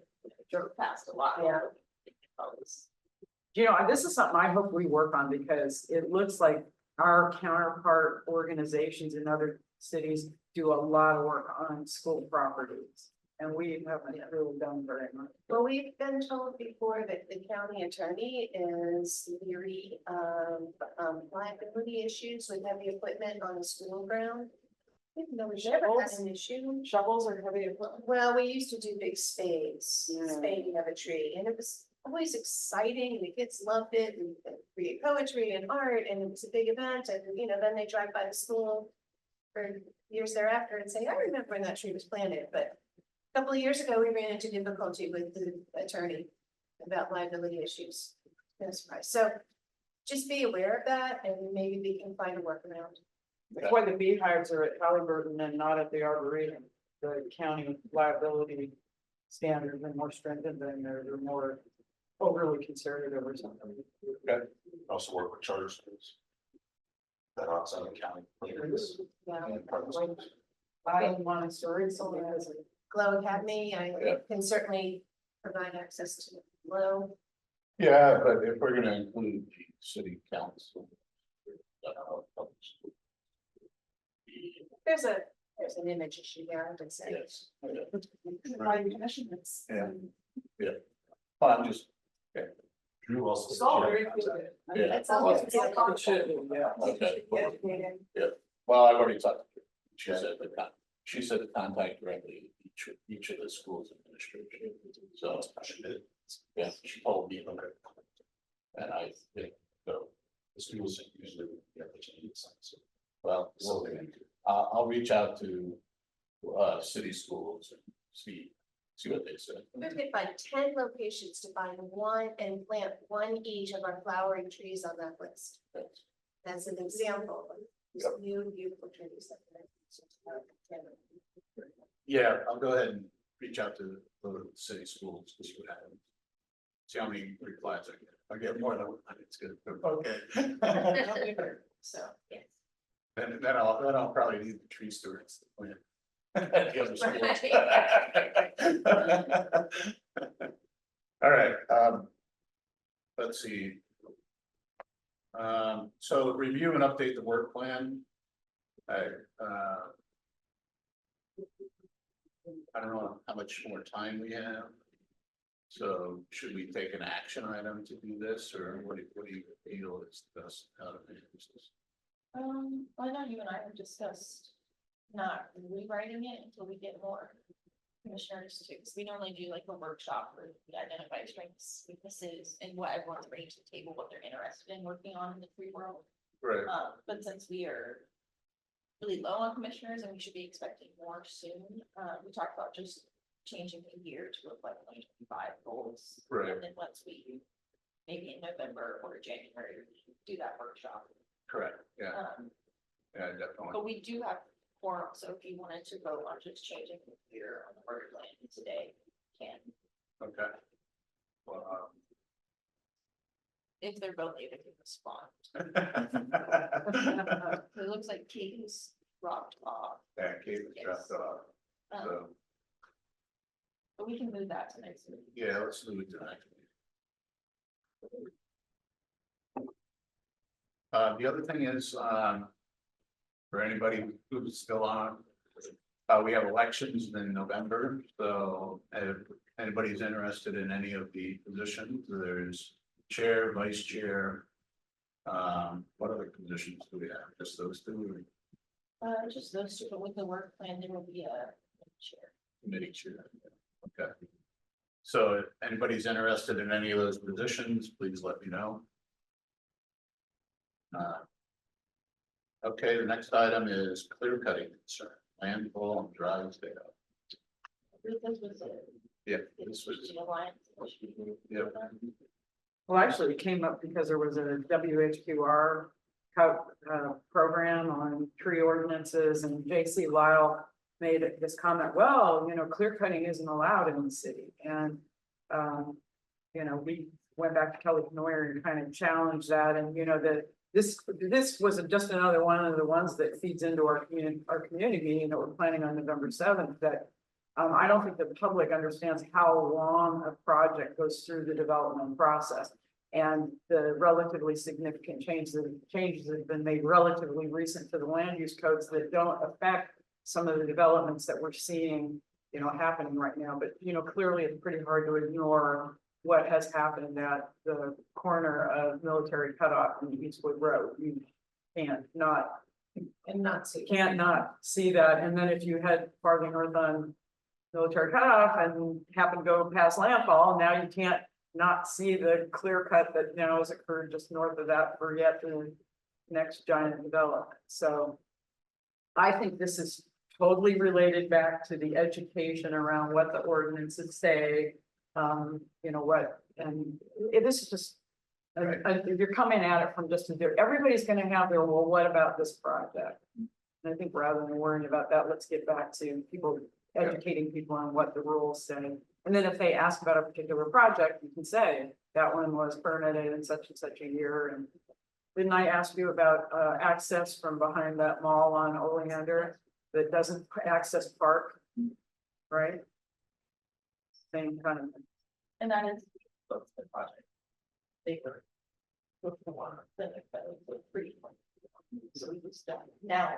drove past a lot. Yeah. You know, this is something I hope we work on because it looks like our counterpart organizations in other cities do a lot of work on school properties. And we haven't really done very much. Well, we've been told before that the county attorney is leery of liability issues with heavy equipment on the school ground. We've never had an issue. Shovels are heavy equipment. Well, we used to do big spades, Yeah. spading of a tree, and it was always exciting, the kids loved it, and create poetry and art, and it was a big event, and, you know, then they drive by the school for years thereafter and say, I remember when that tree was planted, but a couple of years ago, we ran into difficulty with the attorney about liability issues. No surprise. So just be aware of that, and maybe we can find a workaround. That's why the beehives are at Halliburton and not at the Arboretum. The county liability standards are more stringent than they're more overly conservative or something. Also work with charter schools that are outside the county. Yeah. And private schools. I Montessori, so has a Glow Academy, I Yeah. can certainly provide access to Glow. Yeah, but if we're gonna include the city council. There's an image issue there, I would say. Yes. Planning commission, it's. Yeah. Well, I'm just. Okay. Drew also. It's all very good. Yeah. That's all. It should be, yeah. Okay. Educated. Well, I've already talked to her. She said to contact directly each of the schools administration. So she did. Yeah, she told me. Okay. And I think so. The schools usually get the changes. Well, I'll reach out to city schools and see what they say. We're gonna find 10 locations to find one and plant one each of our flowering trees on that list. That's an example of these new beautiful trees. Yeah, I'll go ahead and reach out to the city schools to see what happens. See how many replies I get. I get more than one, it's good. Okay. So, yes. Then I'll probably need the tree stewards to plant. The other schools. All right, let's see. So review and update the work plan. I don't know how much more time we have. So should we take an action item to do this, or what do you feel is best out of this? I know you and I have discussed not rewriting it until we get more commissioners too, because we normally do like a workshop where we identify strengths, weaknesses, and what everyone's bringing to the table, what they're interested in working on in the free world. Right. But since we are really low on commissioners and we should be expecting more soon, we talked about just changing the year to reflect 2025 goals. Right. And then once we, maybe in November or January, we do that workshop. Correct, yeah, yeah, definitely. But we do have quorum, so if you wanted to vote on just changing the year on the order plan today, you can. Okay. Well, If they're both able to respond. It looks like Katie's dropped off, yeah, Kate was dropped off, so, but we can move that to next week. yeah, let's move it to next week. The other thing is, for anybody who's still on, we have elections in November, so if anybody's interested in any of the positions, there's chair, vice chair. What other positions do we have? Just those two, or Just those two, but with the work plan, there will be a chair. committee chair? Okay. So if anybody's interested in any of those positions, please let me know. Okay, the next item is clear cutting concern, landfall and Drysdale. This was it. Yeah, this was, yeah, Well, actually, it came up because there was a WHQR program on tree ordinances, and JC Lyle made this comment, well, you know, clear cutting isn't allowed in the city, and you know, we went back to Kelly Noyer and kind of challenged that, and you know, that this was just another one of the ones that feeds into our community meeting that we're planning on November 7th, that I don't think the public understands how long a project goes through the development process. And the relatively significant changes that have been made relatively recent to the land use codes that don't affect some of the developments that we're seeing, you know, happening right now. But, you know, clearly it's pretty hard to ignore what has happened at the corner of Military Cutoff and Eastwood Road. You can't not see that. And then if you head farther north on Military Cutoff and happen to go past landfall, now you can't not see the clear cut that now has occurred just north of that for yet the next giant development. So I think this is totally related back to the education around what the ordinances say. You know what, and this is just, you're coming at it from just, everybody's gonna have their, well, what about this project? And I think rather than worrying about that, let's get back to people, educating people on what the rules say. And then if they ask about a particular project, you can say, that one was permitted in such and such a year. And didn't I ask you about access from behind that mall on Oleander that doesn't access park? Right? Same kind of thing. And that is both the project. They were. With the one, then it was pretty. So we just done now.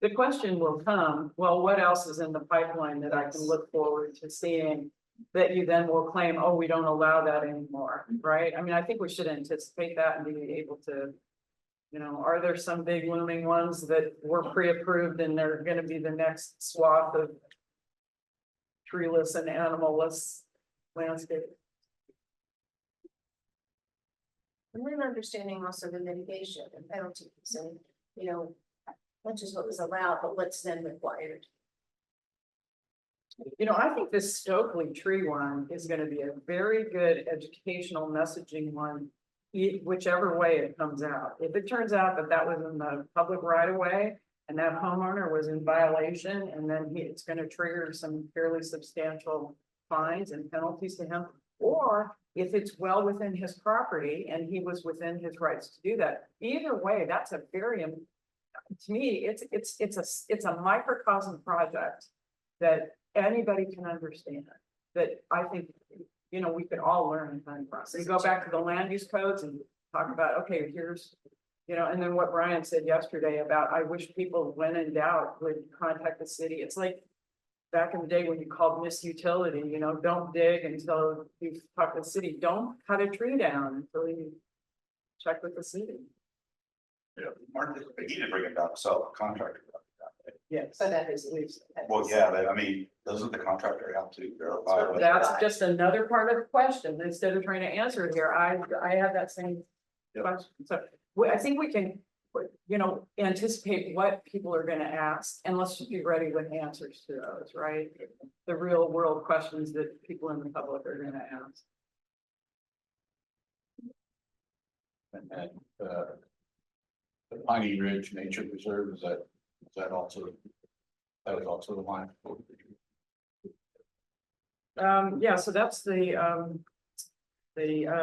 The question will come, well, what else is in the pipeline that I can look forward to seeing? That you then will claim, oh, we don't allow that anymore, right? I mean, I think we should anticipate that and be able to. You know, are there some big looming ones that were pre-approved and they're gonna be the next swath of treeless and animalless landscape? And we're understanding also the mitigation and penalties and, you know, not just what was allowed, but what's then required. You know, I think this Stokely tree one is gonna be a very good educational messaging one. Whichever way it comes out. If it turns out that that was in the public right of way and that homeowner was in violation, and then it's gonna trigger some fairly substantial fines and penalties to him. Or if it's well within his property and he was within his rights to do that. Either way, that's a very, to me, it's a microcosm project that anybody can understand. That I think, you know, we could all learn in time process. We go back to the land use codes and talk about, okay, here's, you know, and then what Brian said yesterday about, I wish people, when in doubt, would contact the city. It's like back in the day when you called Miss Utility, you know, don't dig until you talk to the city. Don't cut a tree down until you check with the city. Yeah, Martin, he didn't bring it down, so contractor. Yes. So that is at least. Well, yeah, but I mean, doesn't the contractor have to verify? whether- That's just another part of the question. Instead of trying to answer it here, I have that same Yep. question. So I think we can, you know, anticipate what people are gonna ask, and let's just be ready with answers to those, right? The real world questions that people in the public are gonna ask. And the Piney Ridge Nature Preserve, is that also? That was also the one. Yeah, so that's the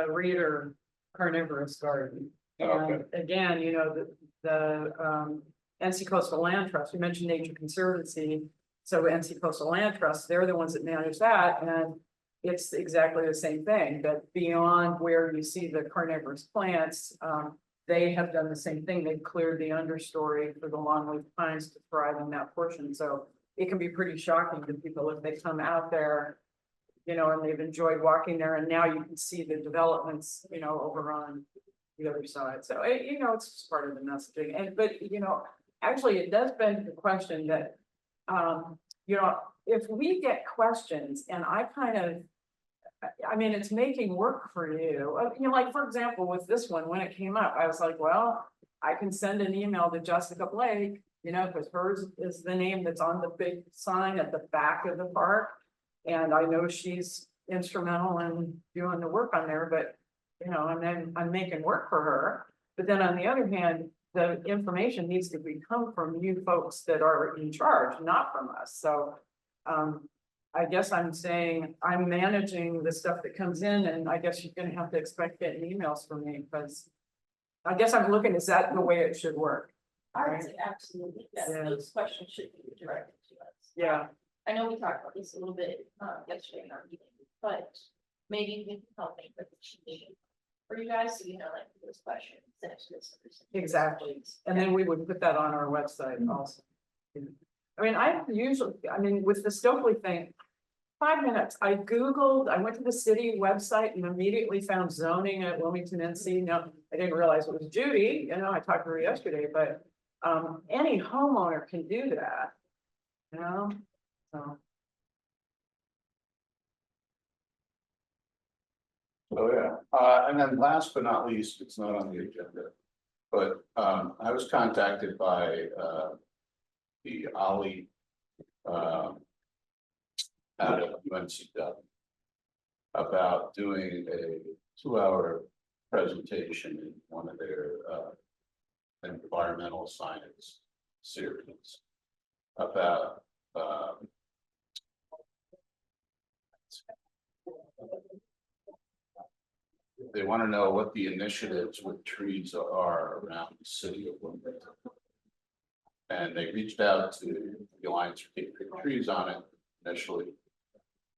Reader Carnivorous Garden. Okay. And again, you know, the NC Coastal Land Trust, we mentioned Nature Conservancy. So NC Coastal Land Trust, they're the ones that manage that, and it's exactly the same thing, that beyond where you see the carnivorous plants, they have done the same thing. They've cleared the understory for the longleaf pines to thrive in that portion. So it can be pretty shocking to people if they come out there, you know, and they've enjoyed walking there, and now you can see the developments, you know, over on the other side. So, you know, it's just part of the messaging. And, but, you know, actually it does beg the question that, you know, if we get questions and I kind of, I mean, it's making work for you. You know, like, for example, with this one, when it came up, I was like, well, I can send an email to Jessica Blake, you know, because hers is the name that's on the big sign at the back of the park. And I know she's instrumental in doing the work on there, but, you know, and then I'm making work for her. But then on the other hand, the information needs to come from you folks that are in charge, not from us. So, I guess I'm saying I'm managing the stuff that comes in, and I guess you're gonna have to expect getting emails from me, because I guess I'm looking, is that the way it should work? I would say absolutely, yes, Yeah. those questions should be directed to us. Yeah, I know we talked about this a little bit, yesterday in our meeting, but maybe we can help make the sheet for you guys, so you know, like, those questions. And if there's exactly. And then we would put that on our website also. I mean, I mean, with the Stokely thing, 5 minutes, I Googled, I went to the city website and immediately found zoning at Wilmington NC. No, I didn't realize it was Judy, you know, I talked to her yesterday, but any homeowner can do that. You know, so. Oh, yeah, and then last but not least, it's not on the agenda. But I was contacted by the Ollie. Out of UNCW. About doing a 2-hour presentation in one of their environmental science series. About they want to know what the initiatives with trees are around the city of Wilmington. And they reached out to the Alliance for Cape Creek Trees on it initially.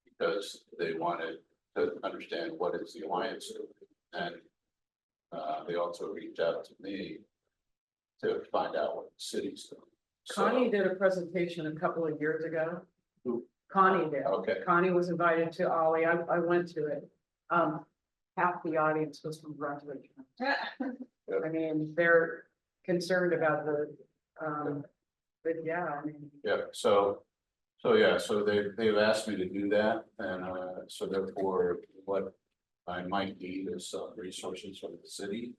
Because they wanted to understand what is the Alliance doing. And they also reached out to me to find out what the city's doing. Connie did a presentation a couple of years ago. Who? Connie did. Okay. Connie was invited to Ollie. I went to it. Half the audience was from Brunswick. I mean, they're concerned about but yeah, I mean. Yeah, so they've asked me to do that, and so therefore, what I might need is some resources from the city.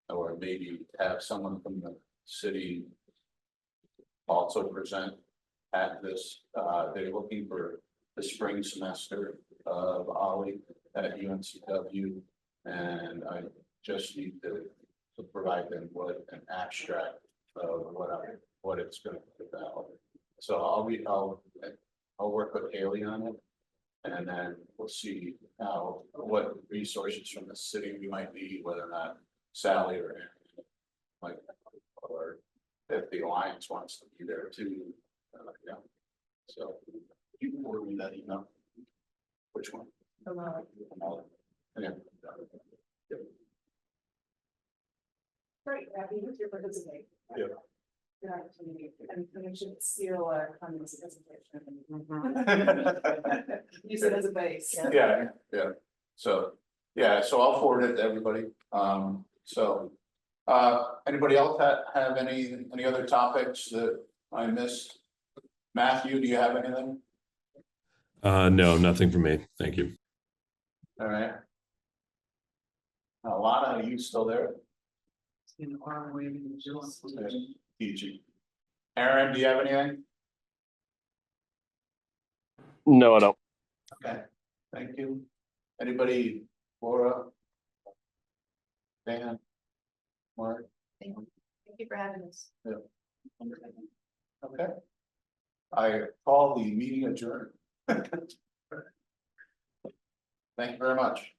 Or maybe have someone from the city also present at this, they're looking for the spring semester of Ollie at UNCW. And I just need to provide them with an abstract of what it's gonna be about. So I'll work with Haley on it. And then we'll see what resources from the city we might need, whether or not Sally or Aaron, like, or if the Alliance wants to be there too. Yeah. So you can forward me that email. Which one? Yeah. Great, happy to participate. Yeah. Good opportunity, and we should steal Connie's presentation. Use it as a base. Yeah. So, so I'll forward it to everybody. Anybody else have any other topics that I missed? Matthew, do you have anything? No, nothing for me. Thank you. All right. Alana, are you still there? In our way, PG. Aaron, do you have anything? No, I don't. Okay, thank you. Anybody, Laura? Dan? Mark? Thank you for having us. Okay. I call the meeting adjourned. Thank you very much.